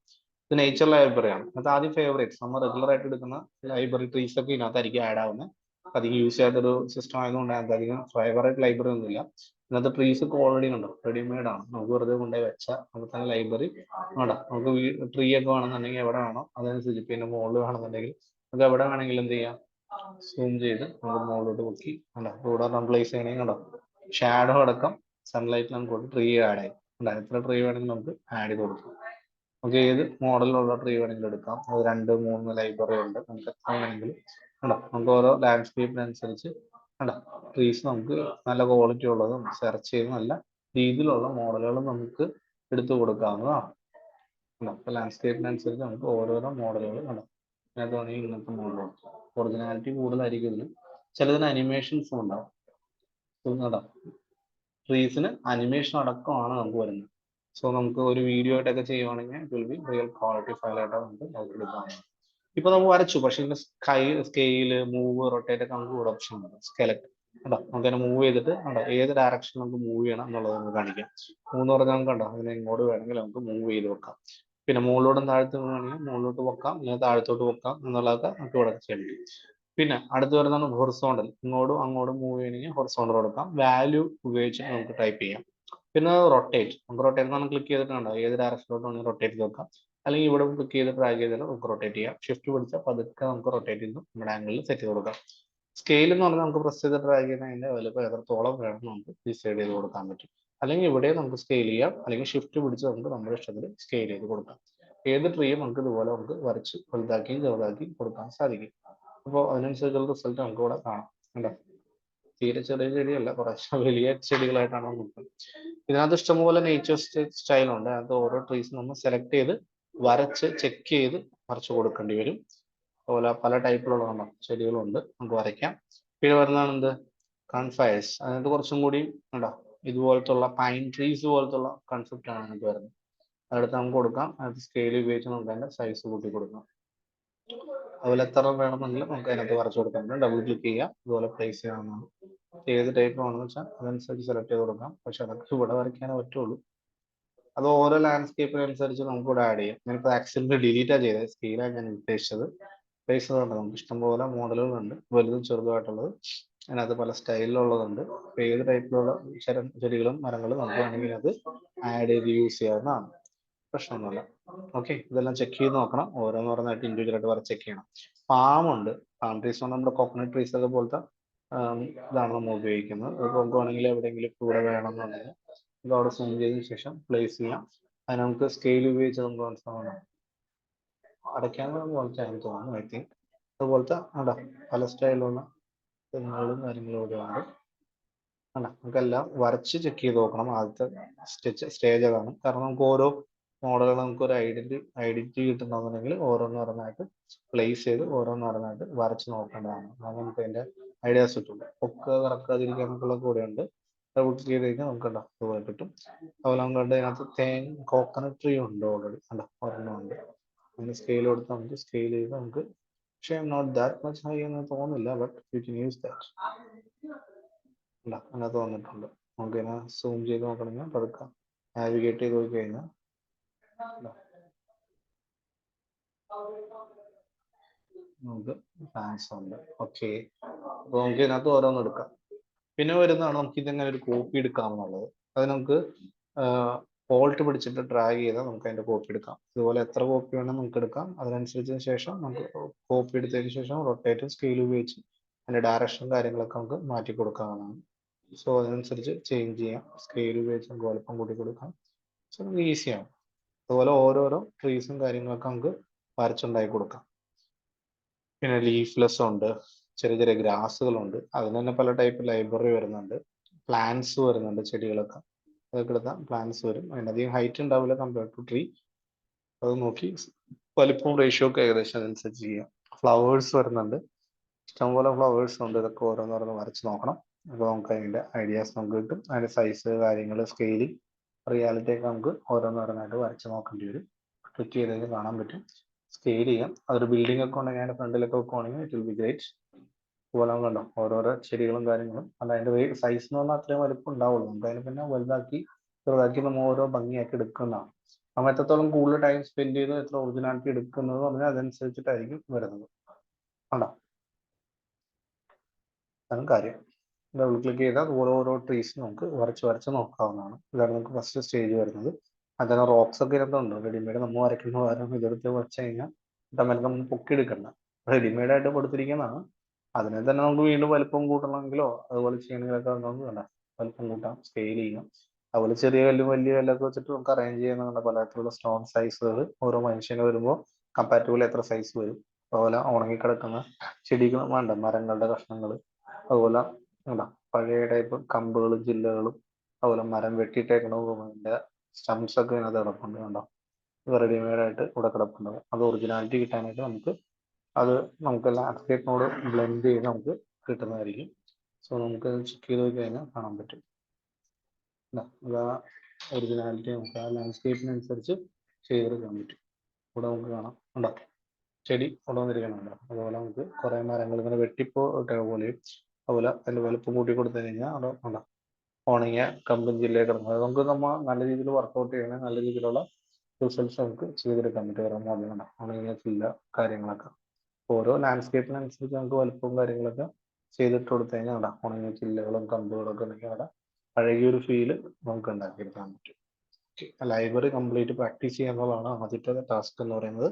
ഇത് നേച്ചർ ലൈബ്രറിയാണ്. അത് ആദ്യം ഫേവറേറ്റ്സ്, നമ്മൾ റെഗുലർ ആയിട്ട് എടുക്കുന്ന ലൈബ്രറി ട്രീസ് ഒക്കെ ഇതിനകത്തായിരിക്കും ആഡ് ആവുന്നത്. അധികം യൂസ് ചെയ്യാത്തൊരു സിസ്റ്റം ആയതുകൊണ്ട് അതിനകത്ത് അധികം ഫേവറേറ്റ് ലൈബ്രറി ഒന്നുമില്ല. ഇന്നത്തെ ട്രീസ് ഒക്കെ ഓൾറെഡി ഉണ്ടോ, റെഡിമെയ്ഡ് ആണ്. നമുക്ക് വെറുതെ കൊണ്ടുപോയി വെച്ചാൽ നമുക്ക് തന്നെ ലൈബ്രറി വേണ്ട. നമുക്ക് ട്രീ ഒക്കെ വേണമെന്നുണ്ടെങ്കിൽ എവിടെ വേണോ അതനുസരിച്ച്, പിന്നെ മുകളിൽ വേണമെന്നുണ്ടെങ്കിൽ നമുക്ക് എവിടെ വേണമെങ്കിലും എന്ത് ചെയ്യാം, സൂം ചെയ്ത് നമുക്ക് മുകളിലോട്ട് പൊക്കി കണ്ടോ, ഇവിടെ പ്ലേസ് ചെയ്യണമെങ്കിൽ കണ്ടോ, ഷാഡോ അടക്കം സൺലൈറ്റ് നമുക്ക് ട്രീ ആഡ് ആയി. എത്ര ട്രീ വേണമെങ്കിലും നമുക്ക് ആഡ് ചെയ്ത് കൊടുക്കാം. നമുക്ക് ഏത് മോഡലിലുള്ള ട്രീ വേണമെങ്കിലും എടുക്കാം. അത് 2, 3 ലൈബ്രറി ഉണ്ട്, നമുക്ക് എത്ര വേണമെങ്കിലും കണ്ടോ. നമുക്ക് ഓരോ ലാൻഡ്സ്കേപ്പിനനുസരിച്ച് കണ്ടോ ട്രീസ് നമുക്ക് നല്ല ക്വാളിറ്റി ഉള്ളതും സെർച്ച് ചെയ്ത് നല്ല രീതിയിലുള്ള മോഡലുകളും നമുക്ക് എടുത്തു കൊടുക്കാവുന്നതാണ്. അപ്പൊ ലാൻഡ്സ്കേപ്പിനനുസരിച്ച് നമുക്ക് ഓരോരോ മോഡലുകൾ കണ്ടോ. ഇതിനകത്ത് വേണമെങ്കിൽ ഇങ്ങനത്തെ മോഡൽ ഒറിജിനാലിറ്റി കൂടുതലായിരിക്കും ഇതിന്. ചിലതിന് അനിമേഷൻസും ഉണ്ടാവും. കണ്ടോ, ട്രീസിന് അനിമേഷൻ അടക്കമാണ് നമുക്ക് വരുന്നത്. സോ നമുക്ക് ഒരു വീഡിയോ ആയിട്ടൊക്കെ ചെയ്യുവാണെങ്കിൽ it will be real quality file ആയിട്ട് നമുക്ക് എടുക്കാവുന്നതാണ്. ഇപ്പൊ നമ്മൾ വരച്ചു, പക്ഷെ ഇതിന്റെ സ്കെയില്, മൂവ്, റൊട്ടേറ്റ് ഒക്കെ നമുക്ക് ഇവിടെ ഓപ്ഷൻ ഉണ്ട്. സ്കെലറ്റ് കണ്ടോ, നമുക്ക് അതിനെ മൂവ് ചെയ്തിട്ട് കണ്ടോ ഏത് ഡയറക്ഷൻ നമുക്ക് മൂവ് ചെയ്യണം എന്നുള്ളത് നമുക്ക് കാണിക്കാം. മൂന്ന് പറഞ്ഞാൽ നമുക്ക് കണ്ടോ അതിനെ ഇങ്ങോട്ട് വേണമെങ്കിൽ നമുക്ക് മൂവ് ചെയ്ത് വെക്കാം. പിന്നെ മുകളിലോട്ടും താഴത്ത് വേണമെങ്കിൽ മുകളിലോട്ട് വെക്കാം, ഇങ്ങനെ താഴത്തോട്ട് വെക്കാം എന്നുള്ളതൊക്കെ നമുക്ക് ഇവിടെ ചെയ്യാൻ പറ്റും. പിന്നെ അടുത്ത് വരുന്നതാണ് ഹൊറിസോണ്ടൽ, ഇങ്ങോട്ടും അങ്ങോട്ടും മൂവ് ചെയ്യണമെങ്കിൽ ഹൊറിസോണ്ടൽ കൊടുക്കാം. വാല്യൂ ഉപയോഗിച്ച് നമുക്ക് ടൈപ്പ് ചെയ്യാം. പിന്നെ റൊട്ടേറ്റ്, നമുക്ക് റൊട്ടേറ്റ് എന്ന് ക്ലിക്ക് ചെയ്തിട്ടുണ്ടോ ഏത് ഡയറക്ഷനിലോട്ട് വേണമെങ്കിൽ റൊട്ടേറ്റ് ചെയ്ത് വെക്കാം. അല്ലെങ്കിൽ ഇവിടെ ക്ലിക്ക് ചെയ്ത് ഡ്രാഗ് ചെയ്തിട്ട് നമുക്ക് റൊട്ടേറ്റ് ചെയ്യാം. ഷിഫ്റ്റ് പിടിച്ചാൽ പതുക്കെ നമുക്ക് റൊട്ടേറ്റ് ചെയ്ത് നമ്മുടെ ആംഗിളിൽ സെറ്റ് ചെയ്ത് കൊടുക്കാം. സ്കെയിൽ എന്ന് പറഞ്ഞാൽ നമുക്ക് പ്രസ് ചെയ്ത് ഡ്രാഗ് ചെയ്യുന്ന അതിന്റെ വലുപ്പം എത്രത്തോളം വേണം നമുക്ക് ഡിസൈഡ് ചെയ്ത് കൊടുക്കാൻ പറ്റും. അല്ലെങ്കിൽ ഇവിടെ നമുക്ക് സ്കെയിൽ ചെയ്യാം, അല്ലെങ്കിൽ ഷിഫ്റ്റ് പിടിച്ച് നമുക്ക് നമ്മുടെ ഇഷ്ടത്തിൽ സ്കെയിൽ ചെയ്ത് കൊടുക്കാം. ഏത് ട്രീയും നമുക്ക് ഇതുപോലെ നമുക്ക് വരച്ച് വലുതാക്കിയും ചെറുതാക്കി കൊടുക്കാൻ സാധിക്കും. അപ്പോൾ അതിനനുസരിച്ചുള്ള റിസൾട്ട് നമുക്ക് ഇവിടെ കാണാം. കണ്ടോ, തീരെ ചെറിയ ചെടിയല്ല, കുറച്ച് വലിയ ചെടികളായിട്ടാണ് നോക്കുന്നത്. ഇതിനകത്ത് ഇഷ്ടംപോലെ നേച്ചർ സ്റ്റൈൽ ഉണ്ട്. അതിനകത്ത് ഓരോ ട്രീസ് നമ്മൾ സെലക്ട് ചെയ്ത് വരച്ച് ചെക്ക് ചെയ്ത് വരച്ച് കൊടുക്കേണ്ടി വരും. അതുപോലെ പല ടൈപ്പിലുള്ള കണ്ടോ ചെടികളുണ്ട്, നമുക്ക് വരയ്ക്കാം. പിന്നെ വരുന്നതാണ് എന്ത്, കൺഫയർസ്. അതിനകത്ത് കുറച്ചും കൂടി കണ്ടോ ഇതുപോലത്തുള്ള പൈൻ ട്രീസ് പോലത്തുള്ള കൺസെപ്റ്റ് ആണ് അതിനകത്ത് വരുന്നത്. അടുത്ത് നമുക്ക് കൊടുക്കാം, അത് സ്കെയിൽ ഉപയോഗിച്ച് നമുക്ക് അതിന്റെ സൈസ് കൂട്ടി കൊടുക്കാം. അതുപോലെ എത്ര വേണമെങ്കിലും നമുക്ക് അതിനകത്ത് വരച്ചു കൊടുക്കാം. ഡബിൾ ക്ലിക്ക് ചെയ്യാം, ഇതുപോലെ പ്ലേസ് ചെയ്യാവുന്നതാണ്. ഏത് ടൈപ്പ് ആണെന്ന് വെച്ചാൽ അതനുസരിച്ച് സെലക്ട് ചെയ്ത് കൊടുക്കാം. പക്ഷെ അതൊക്കെ ഇവിടെ വരയ്ക്കാനേ പറ്റുള്ളൂ. അത് ഓരോ ലാൻഡ്സ്കേപ്പിനനുസരിച്ച് നമുക്ക് ഇവിടെ ആഡ് ചെയ്യാം. ഞാനിപ്പോൾ ആക്സിഡന്റ് ഡിലീറ്റാ ചെയ്തത്, സ്കെയിലാണ് ഞാൻ ഉദ്ദേശിച്ചത്. പ്ലേസ് ഉണ്ട്, നമുക്ക് ഇഷ്ടംപോലെ മോഡലുകളുണ്ട്, വലുതും ചെറുതുമായിട്ടുള്ളത്. അതിനകത്ത് പല സ്റ്റൈലിലുള്ളതുണ്ട്. ഇപ്പൊ ഏത് ടൈപ്പിലുള്ള ചെടികളും മരങ്ങളും നമുക്ക് വേണമെങ്കിൽ അത് ആഡ് ചെയ്ത് യൂസ് ചെയ്യാവുന്നതാണ്, പ്രശ്നമൊന്നുമില്ല. ഓക്കെ, ഇതെല്ലാം ചെക്ക് ചെയ്ത് നോക്കണം. ഓരോന്നോരോന്നായിട്ട് ഇൻഡിവിജ്വൽ ആയിട്ട് വരെ ചെക്ക് ചെയ്യണം. പാം ഉണ്ട്. പാം ട്രീസ് നമ്മുടെ കോക്കനട്ട് ട്രീസ് ഒക്കെ പോലത്തെ ഇതാണ് നമ്മൾ ഉപയോഗിക്കുന്നത്. അത് നോക്കുവാണെങ്കിൽ എവിടെയെങ്കിലും കൂടെ വേണമെന്നുണ്ടെങ്കിൽ നമുക്ക് അവിടെ സൂം ചെയ്തതിനു ശേഷം പ്ലേസ് ചെയ്യാം. അത് നമുക്ക് സ്കെയിൽ ഉപയോഗിച്ച് നമുക്ക് മനസ്സിലാവണം. അടയ്ക്കാനുള്ള പോലത്തെ ആണെന്ന് തോന്നുന്നു, ഐ തിങ്ക്. അതുപോലത്തെ പല സ്റ്റൈലുള്ള തെങ്ങുകളും കാര്യങ്ങളും ഇവിടെ ഉണ്ട്. നമുക്കെല്ലാം വരച്ച് ചെക്ക് ചെയ്ത് നോക്കണം. ആദ്യത്തെ സ്റ്റേജ് അതാണ്. കാരണം നമുക്ക് ഓരോ മോഡലുകൾ നമുക്ക് ഒരു ഐഡന്റിറ്റി കിട്ടുന്നുണ്ടെങ്കിൽ ഓരോന്നോരോന്നായിട്ട് പ്ലേസ് ചെയ്ത് ഓരോന്നോരോന്നായിട്ട് വരച്ച് നോക്കേണ്ടതാണ്. അത് നമുക്ക് അതിന്റെ ഐഡിയാസ് കിട്ടുള്ളൂ. ഒക്കെ കറക്കാതിരിക്കാൻ നമുക്കുള്ള കൂടെ ഉണ്ട്. അത് ചെയ്ത് കഴിഞ്ഞാൽ നമുക്ക് അതുപോലെ കിട്ടും. അതുപോലെ നമുക്ക് അതിനകത്ത് കോക്കനട്ട് ട്രീ ഉണ്ട് ഓൾറെഡി. ഒരെണ്ണം ഉണ്ട്. അതിന് സ്കെയിൽ കൊടുത്ത് നമുക്ക് സ്കെയിൽ ചെയ്ത് നമുക്ക്, പക്ഷേ നോട്ട് ദാറ്റ് മച്ച് ഹൈ എന്ന് തോന്നുന്നില്ല, but you can use that. അതിനകത്ത് വന്നിട്ടുണ്ട്. നമുക്ക് ഇതിനെ സൂം ചെയ്ത് നോക്കണമെങ്കിൽ പതുക്കെ നാവിഗേറ്റ് ചെയ്ത് പോയി കഴിഞ്ഞാൽ നമുക്ക് ഫാൻസ് ഉണ്ട്. ഓക്കെ, അപ്പോൾ നമുക്ക് ഇതിനകത്ത് ഓരോന്ന് എടുക്കാം. പിന്നെ വരുന്നതാണ് നമുക്ക് ഇതെങ്ങനെ ഒരു കോപ്പി എടുക്കാമെന്നുള്ളത്. അത് നമുക്ക് ഓൾട്ട് പിടിച്ചിട്ട് ഡ്രാഗ് ചെയ്താൽ നമുക്ക് അതിന്റെ കോപ്പി എടുക്കാം. ഇതുപോലെ എത്ര കോപ്പി വേണം നമുക്ക് എടുക്കാം. അതിനനുസരിച്ചതിന് ശേഷം നമുക്ക് കോപ്പി എടുത്തതിന് ശേഷം റൊട്ടേറ്റ് സ്കെയിൽ ഉപയോഗിച്ച് അതിന്റെ ഡയറക്ഷൻ കാര്യങ്ങളൊക്കെ നമുക്ക് മാറ്റി കൊടുക്കാവുന്നതാണ്. സോ അതിനനുസരിച്ച് ചേഞ്ച് ചെയ്യാം. സ്കെയിൽ ഉപയോഗിച്ച് നമുക്ക് വലുപ്പം കൂട്ടി കൊടുക്കാം. സോ നമുക്ക് ഈസിയാണ്. അതുപോലെ ഓരോരോ ട്രീസും കാര്യങ്ങളൊക്കെ നമുക്ക് വരച്ചുണ്ടാക്കി കൊടുക്കാം. പിന്നെ ലീഫ്ലെസ് ഉണ്ട്, ചെറിയ ചെറിയ ഗ്രാസുകളുണ്ട്. അതിന് തന്നെ പല ടൈപ്പ് ലൈബ്രറി വരുന്നുണ്ട്. പ്ലാന്റ്സ് വരുന്നുണ്ട്, ചെടികളൊക്കെ. അതൊക്കെ എടുത്താൽ പ്ലാന്റ്സ് വരും. അതിനധികം ഹൈറ്റ് ഉണ്ടാവില്ല കമ്പയർഡ് ടു ട്രീ. അത് നോക്കി വലിപ്പവും റേഷ്യോ ഒക്കെ ഏകദേശം അതനുസരിച്ച് ചെയ്യാം. ഫ്ലവേഴ്സ് വരുന്നുണ്ട്, ഇഷ്ടംപോലെ ഫ്ലവേഴ്സ് ഉണ്ട്. ഇതൊക്കെ ഓരോന്നോരോന്ന് വരച്ച് നോക്കണം. അപ്പോൾ നമുക്ക് അതിന്റെ ഐഡിയാസ് നമുക്ക് കിട്ടും. അതിന്റെ സൈസ് കാര്യങ്ങൾ സ്കെയിലിംഗ് റിയാലിറ്റി ഒക്കെ നമുക്ക് ഓരോന്നോരോന്നായിട്ട് വരച്ച് നോക്കേണ്ടി വരും. ക്ലിക്ക് ചെയ്ത് കഴിഞ്ഞാൽ കാണാൻ പറ്റും. സ്കെയിൽ ചെയ്യാം. അതൊരു ബിൽഡിംഗ് ഒക്കെ ഉണ്ടെങ്കിൽ അതിന്റെ ഫ്രണ്ടിലൊക്കെ വെക്കുവാണെങ്കിൽ ഇറ്റ് വിൽ ബി ഗ്രേറ്റ്. അതുപോലെ കണ്ടോ ഓരോരോ ചെടികളും കാര്യങ്ങളും. അല്ല, അതിന്റെ സൈസ് എന്ന് പറഞ്ഞാൽ അത്രയും വലുപ്പം ഉണ്ടാവുള്ളൂ. നമുക്ക് അതിനെ പിന്നെ വലുതാക്കി ചെറുതാക്കി നമ്മൾ ഓരോ ഭംഗിയാക്കി എടുക്കുന്നതാണ്. നമ്മൾ എത്രത്തോളം കൂടുതൽ ടൈം സ്പെൻഡ് ചെയ്ത് എത്ര ഒറിജിനാലിറ്റി എടുക്കുന്നത് പറഞ്ഞാൽ അതനുസരിച്ചിട്ടായിരിക്കും വരുന്നത്. കണ്ടോ, അതാണ് കാര്യം. ഡബിൾ ക്ലിക്ക് ചെയ്താൽ ഓരോ ട്രീസ് നമുക്ക് വരച്ച് നോക്കാവുന്നതാണ്. ഇതാണ് നമുക്ക് ഫസ്റ്റ് സ്റ്റേജ് വരുന്നത്. അതിന് റോക്സ് ഒക്കെ ഇതിനകത്തുണ്ട്. റെഡിമെയ്ഡ് നമ്മൾ വരയ്ക്കുന്ന കാരണം ഇതെടുത്ത് വരച്ച് കഴിഞ്ഞാൽ ഓട്ടോമാറ്റിക് നമ്മൾ പൊക്കിയെടുക്കണ്ട, റെഡിമെയ്ഡ് ആയിട്ട് കൊടുത്തിരിക്കുന്നതാണ്. അതിനെ തന്നെ നമുക്ക് വീണ്ടും വലിപ്പം കൂട്ടണമെങ്കിലോ അതുപോലെ ചെയ്യണമെങ്കിലൊക്കെ നമുക്ക് വലിപ്പം കൂട്ടാം, സ്കെയിൽ ചെയ്യാം. അതുപോലെ ചെറിയ കല്ലും വലിയ കല്ലൊക്കെ വെച്ചിട്ട് നമുക്ക് അറേഞ്ച് ചെയ്യുന്നുണ്ട്. പലതരത്തിലുള്ള സ്റ്റോൺ സൈസുകൾ ഓരോ മനുഷ്യന് വരുമ്പോൾ കമ്പാരിറ്റീവ്ലി എത്ര സൈസ് വരും. അതുപോലെ ഉണങ്ങിക്കിടക്കുന്ന ചെടികൾ വേണ്ട മരങ്ങളുടെ കഷ്ണങ്ങൾ, അതുപോലെ പഴയ ടൈപ്പ് കമ്പുകളും ജില്ലകളും, അതുപോലെ മരം വെട്ടിയിട്ടേക്കണതിന്റെ സ്റ്റംസ് ഒക്കെ ഇതിനകത്ത് കിടപ്പുണ്ട്. കണ്ടോ, റെഡിമെയ്ഡ് ആയിട്ട് ഇവിടെ കിടപ്പുണ്ടാവും. അത് ഒറിജിനാലിറ്റി കിട്ടാനായിട്ട് നമുക്ക് ലാൻഡ്സ്കേപ്പിനോട് ബ്ലെൻഡ് ചെയ്ത് നമുക്ക് കിട്ടുന്നതായിരിക്കും. സോ നമുക്ക് ചെക്ക് ചെയ്ത് നോക്കി കഴിഞ്ഞാൽ കാണാൻ പറ്റും. ഒറിജിനാലിറ്റി നമുക്ക് ആ ലാൻഡ്സ്കേപ്പിനനുസരിച്ച് ചെയ്തെടുക്കാൻ പറ്റും. ഇവിടെ നമുക്ക് കാണാം. ഉണ്ടോ, ചെടി കൊണ്ടുവന്നിരിക്കുന്നുണ്ട്. അതുപോലെ നമുക്ക് കുറെ മരങ്ങൾ ഇങ്ങനെ വെട്ടിപ്പോ പോലെയും അതുപോലെ അതിന്റെ വലുപ്പം കൂട്ടി കൊടുത്തു കഴിഞ്ഞാൽ അവിടെ ഉണ്ടോ ഉണങ്ങിയ കമ്പും ജില്ലയൊക്കെ കിടക്കുന്നത്. നമുക്ക് നല്ല രീതിയിൽ വർക്കൗട്ട് ചെയ്യണ നല്ല രീതിയിലുള്ള റിസൾട്ട്സ് നമുക്ക് ചെയ്തെടുക്കാൻ പറ്റും. വേറെ മോഡലുണ്ട് ഉണങ്ങിയ ചില്ല കാര്യങ്ങളൊക്കെ. ഓരോ ലാൻഡ്സ്കേപ്പിനനുസരിച്ച് നമുക്ക് വലുപ്പവും കാര്യങ്ങളൊക്കെ ചെയ്തിട്ട് കൊടുത്തു കഴിഞ്ഞാൽ അവിടെ ഉണങ്ങിയ ചില്ലകളും കമ്പുകളും ഒക്കെ ഉണ്ടെങ്കിൽ അവിടെ പഴകിയൊരു ഫീല് നമുക്ക് ഉണ്ടാക്കിയെടുക്കാൻ പറ്റും. ലൈബ്രറി കംപ്ലീറ്റ് പ്രാക്ടീസ് ചെയ്യാന്നുള്ളതാണ് ആദ്യത്തെ ടാസ്ക് എന്ന് പറയുന്നത്.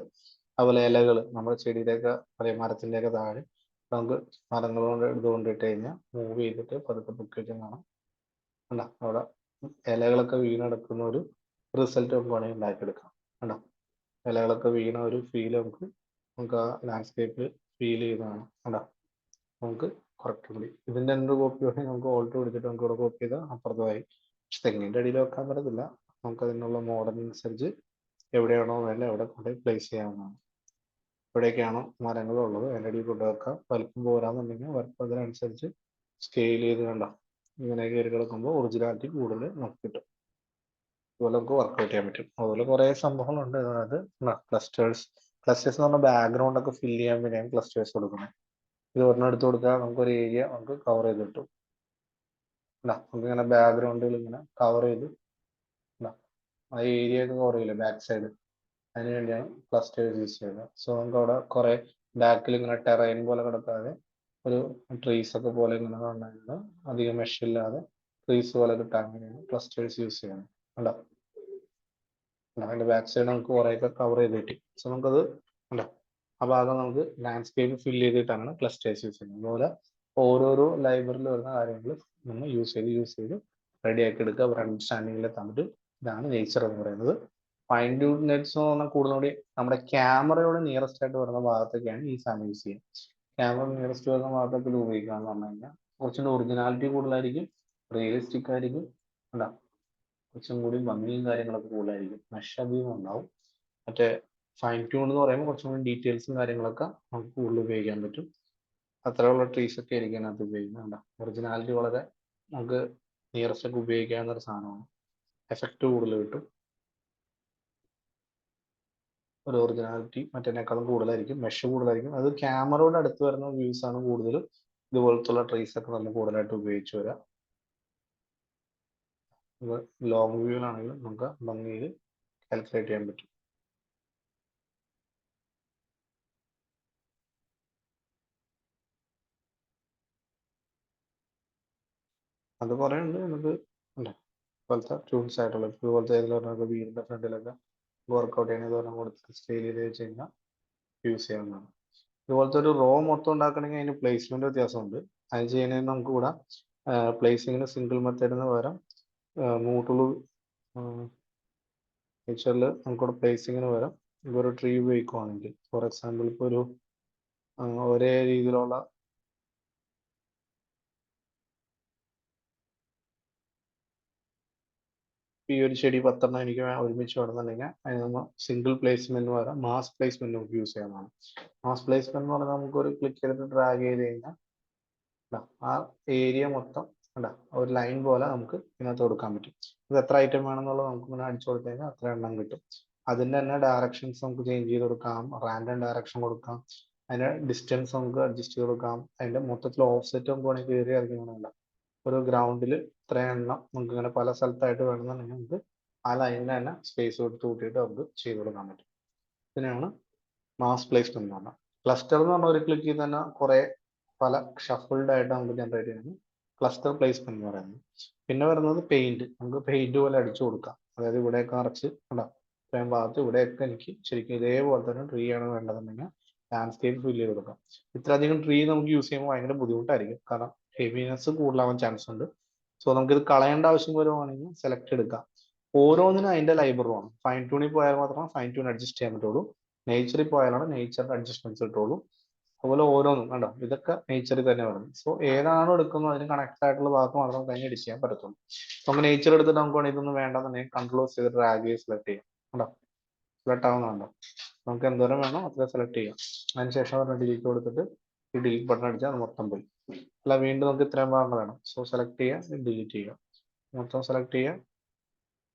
അതുപോലെ ഇലകൾ നമ്മുടെ ചെടിയുടെയൊക്കെ അല്ലെങ്കിൽ മരത്തിൻ്റെയൊക്കെ താഴെ നമുക്ക് മരങ്ങൾ കൊണ്ട് ഇട്ടുകൊണ്ടിട്ട് കഴിഞ്ഞാൽ മൂവ് ചെയ്തിട്ട് പതുക്കെ പൊക്കി വെച്ചാൽ കാണാം. അല്ല, അവിടെ ഇലകളൊക്കെ വീണെടുക്കുന്ന ഒരു റിസൾട്ട് നമുക്ക് വേണമെങ്കിൽ ഉണ്ടാക്കിയെടുക്കാം. കണ്ടോ, ഇലകളൊക്കെ വീണ ഒരു ഫീൽ നമുക്ക് ആ ലാൻഡ്സ്കേപ്പിൽ ഫീൽ ചെയ്യുന്നതാണ്. കണ്ടോ, നമുക്ക് കറക്റ്റ് കൂടി ഇതിന്റെ എന്ത് കോപ്പി വേണമെങ്കിൽ നമുക്ക് ഓൾട്ട് പിടിച്ചിട്ട് നമുക്ക് ഇവിടെ കോപ്പി ചെയ്താൽ അപ്പുറത്തായി. പക്ഷെ തെങ്ങിന്റെ അടിയിൽ വെക്കാൻ പറ്റത്തില്ല. നമുക്ക് അതിനുള്ള മോഡൽ അനുസരിച്ച് എവിടെയാണോ വേണ്ടത് അവിടെ കൊണ്ട് പ്ലേസ് ചെയ്യാവുന്നതാണ്. എവിടെയൊക്കെയാണോ മരങ്ങളുള്ളത് അതിൻ്റെ അടിയിൽ കൊണ്ട് വെക്കാം. വലിപ്പം പോരാന്നുണ്ടെങ്കിൽ വലിപ്പം അതിനനുസരിച്ച് സ്കെയിൽ ചെയ്ത് കണ്ടോ ഇങ്ങനെ കയറി കിടക്കുമ്പോൾ ഒറിജിനാലിറ്റി കൂടുതൽ നമുക്ക് കിട്ടും. അതുപോലെ നമുക്ക് വർക്ക്ഔട്ട് ചെയ്യാൻ പറ്റും. അതുപോലെ കുറേ സംഭവങ്ങളുണ്ട്. അതായത് ക്ലസ്റ്റേഴ്സ് എന്ന് പറഞ്ഞാൽ ബാക്ക്ഗ്രൗണ്ട് ഒക്കെ ഫില്ല് ചെയ്യാൻ വേണ്ടിയാണ് ക്ലസ്റ്റേഴ്സ് കൊടുക്കുന്നത്. ഇത് ഒരെണ്ണം എടുത്ത് കൊടുത്താൽ നമുക്കൊരു ഏരിയ നമുക്ക് കവർ ചെയ്ത് കിട്ടും. നമുക്ക് ഇങ്ങനെ ബാക്ക്ഗ്രൗണ്ടുകൾ ഇങ്ങനെ കവർ ചെയ്ത് ആ ഏരിയ ഒക്കെ കവർ ചെയ്യില്ല ബാക്ക് സൈഡ്, അതിന് വേണ്ടിയാണ് ക്ലസ്റ്റേഴ്സ് യൂസ് ചെയ്യുന്നത്. സോ നമുക്ക് അവിടെ കുറെ ബാക്കിൽ ഇങ്ങനെ ടെറൈൻ പോലെ കിടക്കാതെ ഒരു ട്രീസ് ഒക്കെ പോലെ ഇങ്ങനെ കാണുന്നത് അധികം മെഷ് ഇല്ലാതെ ട്രീസ് പോലെ കിട്ടാൻ വേണ്ടിയാണ് ക്ലസ്റ്റേഴ്സ് യൂസ് ചെയ്യുന്നത്. ഉണ്ടോ, അതിന്റെ ബാക്ക് സൈഡ് നമുക്ക് കുറേയൊക്കെ കവർ ചെയ്ത് കിട്ടി. സോ നമുക്കത് ഉണ്ടോ ആ ഭാഗം നമുക്ക് ലാൻഡ്സ്കേപ്പ് ഫില്ല് ചെയ്തിട്ടാണ് ക്ലസ്റ്റേഴ്സ് യൂസ് ചെയ്യുന്നത്. അതുപോലെ ഓരോരോ ലൈബ്രറിയിൽ വരുന്ന കാര്യങ്ങൾ നമ്മൾ യൂസ് ചെയ്ത് റെഡി ആക്കി എടുക്കുക, ഒരു അണ്ടർസ്റ്റാൻഡിങ്ങിൽ തന്നിട്ട് ഇതാണ് നേച്ചർ എന്ന് പറയുന്നത്. ഫൈൻ ട്യൂൺ നെറ്റ്സ് എന്ന് പറഞ്ഞാൽ കൂടുതലൂടി നമ്മുടെ ക്യാമറയോട് നിയറസ്റ്റ് ആയിട്ട് വരുന്ന ഭാഗത്തൊക്കെയാണ് ഈ സാധനം യൂസ് ചെയ്യുക. ക്യാമറ നിയറസ്റ്റ് വരുന്ന ഭാഗത്തൊക്കെ ഇത് ഉപയോഗിക്കുക എന്ന് പറഞ്ഞു കഴിഞ്ഞാൽ കുറച്ചുകൂടി ഒറിജിനാലിറ്റി കൂടുതലായിരിക്കും, റിയലിസ്റ്റിക് ആയിരിക്കും, അല്ല കുറച്ചും കൂടി ഭംഗിയും കാര്യങ്ങളൊക്കെ കൂടുതലായിരിക്കും, മെഷബിയും ഉണ്ടാവും. മറ്റേ ഫൈൻ ട്യൂൺ എന്ന് പറയുമ്പോൾ കുറച്ചും കൂടി ഡീറ്റെയിൽസും കാര്യങ്ങളൊക്കെ നമുക്ക് കൂടുതൽ ഉപയോഗിക്കാൻ പറ്റും. അത്രയുള്ള ട്രീസ് ഒക്കെ ആയിരിക്കും അതിനകത്ത് ഉപയോഗിക്കുന്നത്. ഒറിജിനാലിറ്റി വളരെ നമുക്ക് നിയറസ്റ്റ് ഒക്കെ ഉപയോഗിക്കാവുന്ന ഒരു സാധനമാണ്. എഫക്റ്റ് കൂടുതൽ കിട്ടും, ഒരു ഒറിജിനാലിറ്റി മറ്റേനേക്കാളും കൂടുതലായിരിക്കും, മെഷ് കൂടുതലായിരിക്കും. അത് ക്യാമറയോട് അടുത്ത് വരുന്ന വ്യൂസ് ആണ് കൂടുതലും ഇതുപോലത്തുള്ള ട്രീസ് ഒക്കെ നമ്മൾ കൂടുതലായിട്ട് ഉപയോഗിച്ച് വരാം. ലോങ് വ്യൂവിലാണെങ്കിലും നമുക്ക് ഭംഗിയിൽ കാൽക്കുലേറ്റ് ചെയ്യാൻ പറ്റും. അത് കുറേ ഉണ്ട് നമുക്ക് അല്ലേ, ഇതുപോലത്തെ ട്യൂൺസ് ആയിട്ടുള്ള ഇതുപോലത്തെ ഏതെങ്കിലും വീടിന്റെ ഫ്രണ്ടിലൊക്കെ വർക്കൗട്ട് ചെയ്യുന്നത് പറഞ്ഞാൽ കൊടുത്ത് സ്റ്റൈൽ ചെയ്ത് വെച്ച് കഴിഞ്ഞാൽ യൂസ് ചെയ്യാവുന്നതാണ്. ഇതുപോലത്തെ ഒരു റോ മൊത്തം ഉണ്ടാക്കണമെങ്കിൽ അതിന് പ്ലേസ്മെന്റ് വ്യത്യാസമുണ്ട്. അത് ചെയ്യുന്നതിന് നമുക്ക് കൂടെ പ്ലേസിങ്ങിന് സിംഗിൾ മെത്തേഡിന് പകരം മൂട്ടുള്ളൂ ഫീച്ചറിൽ നമുക്കിവിടെ പ്ലേസിങ്ങിന് പകരം ഇപ്പോൾ ഒരു ട്രീ ഉപയോഗിക്കുകയാണെങ്കിൽ, ഫോർ എക്സാമ്പിൾ ഇപ്പോൾ ഒരു ഒരേ രീതിയിലുള്ള ഈ ഒരു ചെടി 10 എനിക്ക് ഒരുമിച്ച് വേണമെന്നുണ്ടെങ്കിൽ അതിന് നമ്മൾ സിംഗിൾ പ്ലേസ്മെന്റ് പകരം മാസ് പ്ലേസ്മെന്റ് നമുക്ക് യൂസ് ചെയ്യാവുന്നതാണ്. മാസ് പ്ലേസ്മെന്റ് എന്ന് പറഞ്ഞാൽ നമുക്ക് ഒരു ക്ലിക്ക് ചെയ്തിട്ട് ഡ്രാഗ് ചെയ്ത് കഴിഞ്ഞാൽ ആ ഏരിയ മൊത്തം ഒരു ലൈൻ പോലെ നമുക്ക് ഇതിനകത്ത് കൊടുക്കാൻ പറ്റും. ഇത് എത്ര ഐറ്റം വേണമെന്നുള്ളത് നമുക്ക് ഇങ്ങനെ അടിച്ചു കൊടുത്തു കഴിഞ്ഞാൽ അത്ര എണ്ണം കിട്ടും. അതിൻ്റെ തന്നെ ഡയറക്ഷൻസ് നമുക്ക് ചേഞ്ച് ചെയ്ത് കൊടുക്കാം, റാൻഡം ഡയറക്ഷൻ കൊടുക്കാം, അതിന്റെ ഡിസ്റ്റൻസ് നമുക്ക് അഡ്ജസ്റ്റ് ചെയ്ത് കൊടുക്കാം, അതിന്റെ മൊത്തത്തിൽ ഓഫ്സെറ്റ് നമുക്ക് വേണമെങ്കിൽ കയറി ഇറങ്ങില്ല. ഒരു ഗ്രൗണ്ടിൽ ഇത്രയും എണ്ണം നമുക്ക് ഇങ്ങനെ പല സ്ഥലത്തായിട്ട് വേണമെന്നുണ്ടെങ്കിൽ നമുക്ക് ആ ലൈനിൽ തന്നെ സ്പേസ് കൊടുത്ത് കൂട്ടിയിട്ട് നമുക്ക് ചെയ്ത് കൊടുക്കാൻ പറ്റും. ഇതിനാണ് മാസ് പ്ലേസ്മെന്റ് എന്ന് പറഞ്ഞാൽ. ക്ലസ്റ്റർ എന്ന് പറഞ്ഞാൽ ഒരു ക്ലിക്ക് ചെയ്ത് തന്നെ കുറെ പല ഷഫിൾഡ് ആയിട്ട് നമുക്ക് ജനറേറ്റ് ചെയ്യുന്നത് ക്ലസ്റ്റർ പ്ലേസ്മെന്റ് എന്ന് പറയുന്നത്. പിന്നെ വരുന്നത് പെയിന്റ്, നമുക്ക് പെയിന്റ് പോലെ അടിച്ചു കൊടുക്കാം. അതായത് ഇവിടെയൊക്കെ നിറച്ച് ഇത്രയും ഭാഗത്ത് ഇവിടെയൊക്കെ എനിക്ക് ശരിക്കും ഇതേപോലെ തന്നെ ട്രീ ആണ് വേണ്ടതെന്നുണ്ടെങ്കിൽ ലാൻഡ്സ്കേപ്പ് ഫില്ല് ചെയ്ത് കൊടുക്കാം. ഇത്രയധികം ട്രീ നമുക്ക് യൂസ് ചെയ്യുമ്പോൾ ഭയങ്കര ബുദ്ധിമുട്ടായിരിക്കും, കാരണം ഹെവിനെസ് കൂടുതലാവാൻ ചാൻസ് ഉണ്ട്. സോ നമുക്കിത് കളയേണ്ട ആവശ്യം വരുവാണെങ്കിൽ സെലക്ട് എടുക്കാം. ഓരോന്നിനും അതിന്റെ ലൈബ്രറി വേണം. ഫൈൻ ട്യൂണിൽ പോയാൽ മാത്രമേ ഫൈൻ ട്യൂൺ അഡ്ജസ്റ്റ് ചെയ്യാൻ പറ്റുള്ളൂ, നേച്ചറിൽ പോയാലാണ് നേച്ചറിന്റെ അഡ്ജസ്റ്റ്മെന്റ്സ് കിട്ടുള്ളൂ. അതുപോലെ ഓരോന്നും കണ്ടോ, ഇതൊക്കെ നേച്ചറിൽ തന്നെ വരും. സോ ഏതാണോ എടുക്കുന്നത് അതിന് കണക്ട് ആയിട്ടുള്ള ഭാഗത്ത് മാത്രം കഴിഞ്ഞ് എഡിറ്റ് ചെയ്യാൻ പറ്റത്തുള്ളൂ. നമുക്ക് നേച്ചർ എടുത്തിട്ട് നമുക്ക് വേണമെങ്കിൽ ഇതൊന്നും വേണ്ടെന്നുണ്ടെങ്കിൽ കൺട്രോൾ ചെയ്ത് ഡ്രാഗ് ചെയ്ത് സെലക്ട് ചെയ്യാം. കണ്ടോ, സെലക്ട് ആവുന്നുണ്ടോ, നമുക്ക് എന്തോരം വേണോ അത്ര സെലക്ട് ചെയ്യാം. അതിനുശേഷം ഡിലീറ്റ് കൊടുത്തിട്ട് ഈ ഡിലീറ്റ് ബട്ടൺ അടിച്ചാൽ അത് മൊത്തം പോയി. അല്ല വീണ്ടും നമുക്ക് ഇത്രയും ഭാഗങ്ങൾ വേണം. സോ സെലക്ട് ചെയ്യുക, ഡിലീറ്റ് ചെയ്യുക, മൊത്തം സെലക്ട് ചെയ്യുക,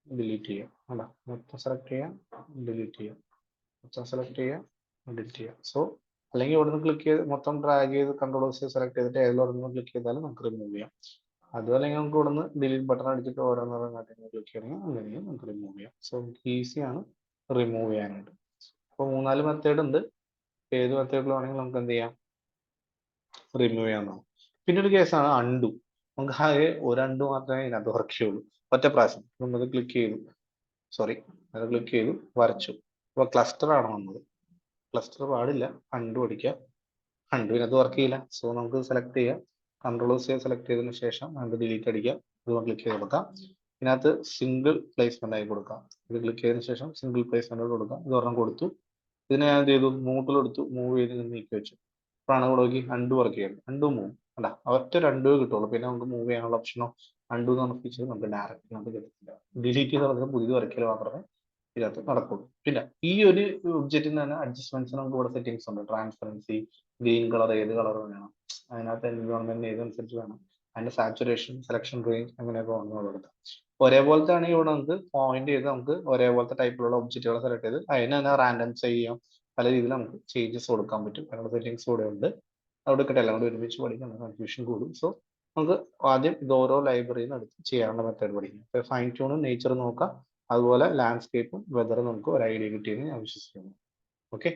ഡിലീറ്റ് ചെയ്യുക. അല്ല മൊത്തം സെലക്ട് ചെയ്യുക, ഡിലീറ്റ് ചെയ്യുക, മൊത്തം സെലക്ട് ചെയ്യുക, ഡിലീറ്റ് ചെയ്യുക. സോ അല്ലെങ്കിൽ ഇവിടെ നിന്ന് ക്ലിക്ക് ചെയ്ത് മൊത്തം ഡ്രാഗ് ചെയ്ത് കൺട്രോൾ സെലക്ട് ചെയ്തിട്ട് ഏതിലൊരെണ്ണം ക്ലിക്ക് ചെയ്താലും നമുക്ക് റിമൂവ് ചെയ്യാം. അതും അല്ലെങ്കിൽ നമുക്ക് ഇവിടെ നിന്ന് ഡിലീറ്റ് ബട്ടൺ അടിച്ചിട്ട് ഓരോന്നോരം ക്ലിക്ക് ചെയ്യണമെങ്കിൽ അങ്ങനെയും നമുക്ക് റിമൂവ് ചെയ്യാം. സോ ഈസിയാണ് റിമൂവ് ചെയ്യാനായിട്ട്. അപ്പോൾ 3-4 മെത്തേഡ് ഉണ്ട്. ഏത് മെത്തേഡിൽ വേണമെങ്കിൽ നമുക്ക് എന്ത് ചെയ്യാം, റിമൂവ് ചെയ്യാവുന്നതാണ്. പിന്നെ ഒരു കേസാണ് അൺഡു. നമുക്ക് ആകെ ഒരു അൺഡു മാത്രമേ ഇതിനകത്ത് വർക്ക് ചെയ്യുള്ളൂ. ഒറ്റ പ്രാവശ്യം നമ്മൾ ക്ലിക്ക് ചെയ്തു, അത് ക്ലിക്ക് ചെയ്തു, വരച്ചു. അപ്പോൾ ക്ലസ്റ്റർ ആണ് വന്നത്. ക്ലസ്റ്റർ പാടില്ല, അൺഡു അടിക്കുക. അൺഡുവിനകത്ത് വർക്ക് ചെയ്യില്ല. സോ നമുക്ക് സെലക്ട് ചെയ്യാം, കൺട്രോൾ സെലക്ട് ചെയ്തതിനു ശേഷം നമുക്ക് ഡിലീറ്റ് അടിക്കാം. ഇത് ക്ലിക്ക് ചെയ്ത് കൊടുക്കാം. ഇതിനകത്ത് സിംഗിൾ പ്ലേസ്മെന്റ് ആയി കൊടുക്കാം. ഇത് ക്ലിക്ക് ചെയ്തതിനു ശേഷം സിംഗിൾ പ്ലേസ്മെന്റ് കൊടുക്കാം. ഇത് ഒരെണ്ണം കൊടുത്തു. ഇതിനെ ഞാൻ എന്ത് ചെയ്തു, മൂട്ടിലെടുത്തു, മൂവ് ചെയ്ത് നീക്കി വെച്ചു. അപ്പോഴാണ് ഇവിടെ നോക്കി അൺഡു വർക്ക് ചെയ്യുന്നത്. അൺഡു മൂവ് അല്ല, ഒറ്റ രണ്ടു കിട്ടുള്ളൂ. പിന്നെ നമുക്ക് മൂവ് ചെയ്യാനുള്ള ഓപ്ഷനോ അൺഡു എന്ന് പറഞ്ഞ ഫീച്ചർ നമുക്ക് ഡയറക്റ്റ് നമുക്ക് കിട്ടത്തില്ല. ഡിലീറ്റ് ചെയ്ത് പറഞ്ഞാൽ പുതിയത് വരയ്ക്കൽ മാത്രമേ ഇതിനകത്ത് നടക്കുള്ളൂ. പിന്നെ ഈ ഒരു ഒബ്ജക്റ്റിന് തന്നെ അഡ്ജസ്റ്റ്മെന്റ്സ് നമുക്ക് ഇവിടെ സെറ്റിംഗ്സ് ഉണ്ട്. ട്രാൻസ്പെറൻസി, ഗ്രീൻ കളർ ഏത് കളർ വേണം, അതിനകത്ത് എൻവയോൺമെന്റ് ഏതനുസരിച്ച് വേണം, അതിന്റെ സാച്ചുറേഷൻ, സെലക്ഷൻ റേഞ്ച് അങ്ങനെയൊക്കെ വന്നു കൊടുക്കാം. ഒരേപോലത്തെ ആണെങ്കിൽ ഇവിടെ നമുക്ക് പോയിന്റ് ചെയ്ത് നമുക്ക് ഒരേപോലത്തെ ടൈപ്പിലുള്ള ഒബ്ജക്റ്റുകൾ സെലക്ട് ചെയ്ത് അതിന് തന്നെ റാൻഡം ചെയ്യാം. പല രീതിയിൽ നമുക്ക് ചേഞ്ചസ് കൊടുക്കാൻ പറ്റും. അതിനുള്ള സെറ്റിംഗ്സ് കൂടെ ഉണ്ട്. അവിടെ കിട്ടില്ല, എല്ലാം കൂടി ഒരുമിച്ച് പഠിക്കാൻ കൺഫ്യൂഷൻ കൂടും. സോ നമുക്ക് ആദ്യം ഇത് ഓരോ ലൈബ്രറിയിൽ നിന്ന് എടുത്ത് ചെയ്യാനുള്ള മെത്തേഡ് പഠിക്കാം. ഫൈൻ ട്യൂണും നേച്ചർ നോക്കാം, അതുപോലെ ലാൻഡ്സ്കേപ്പും വെതറും നമുക്ക് ഒരു ഐഡിയ കിട്ടിയെന്ന് ഞാൻ വിശ്വസിക്കുന്നു. ഓക്കെ.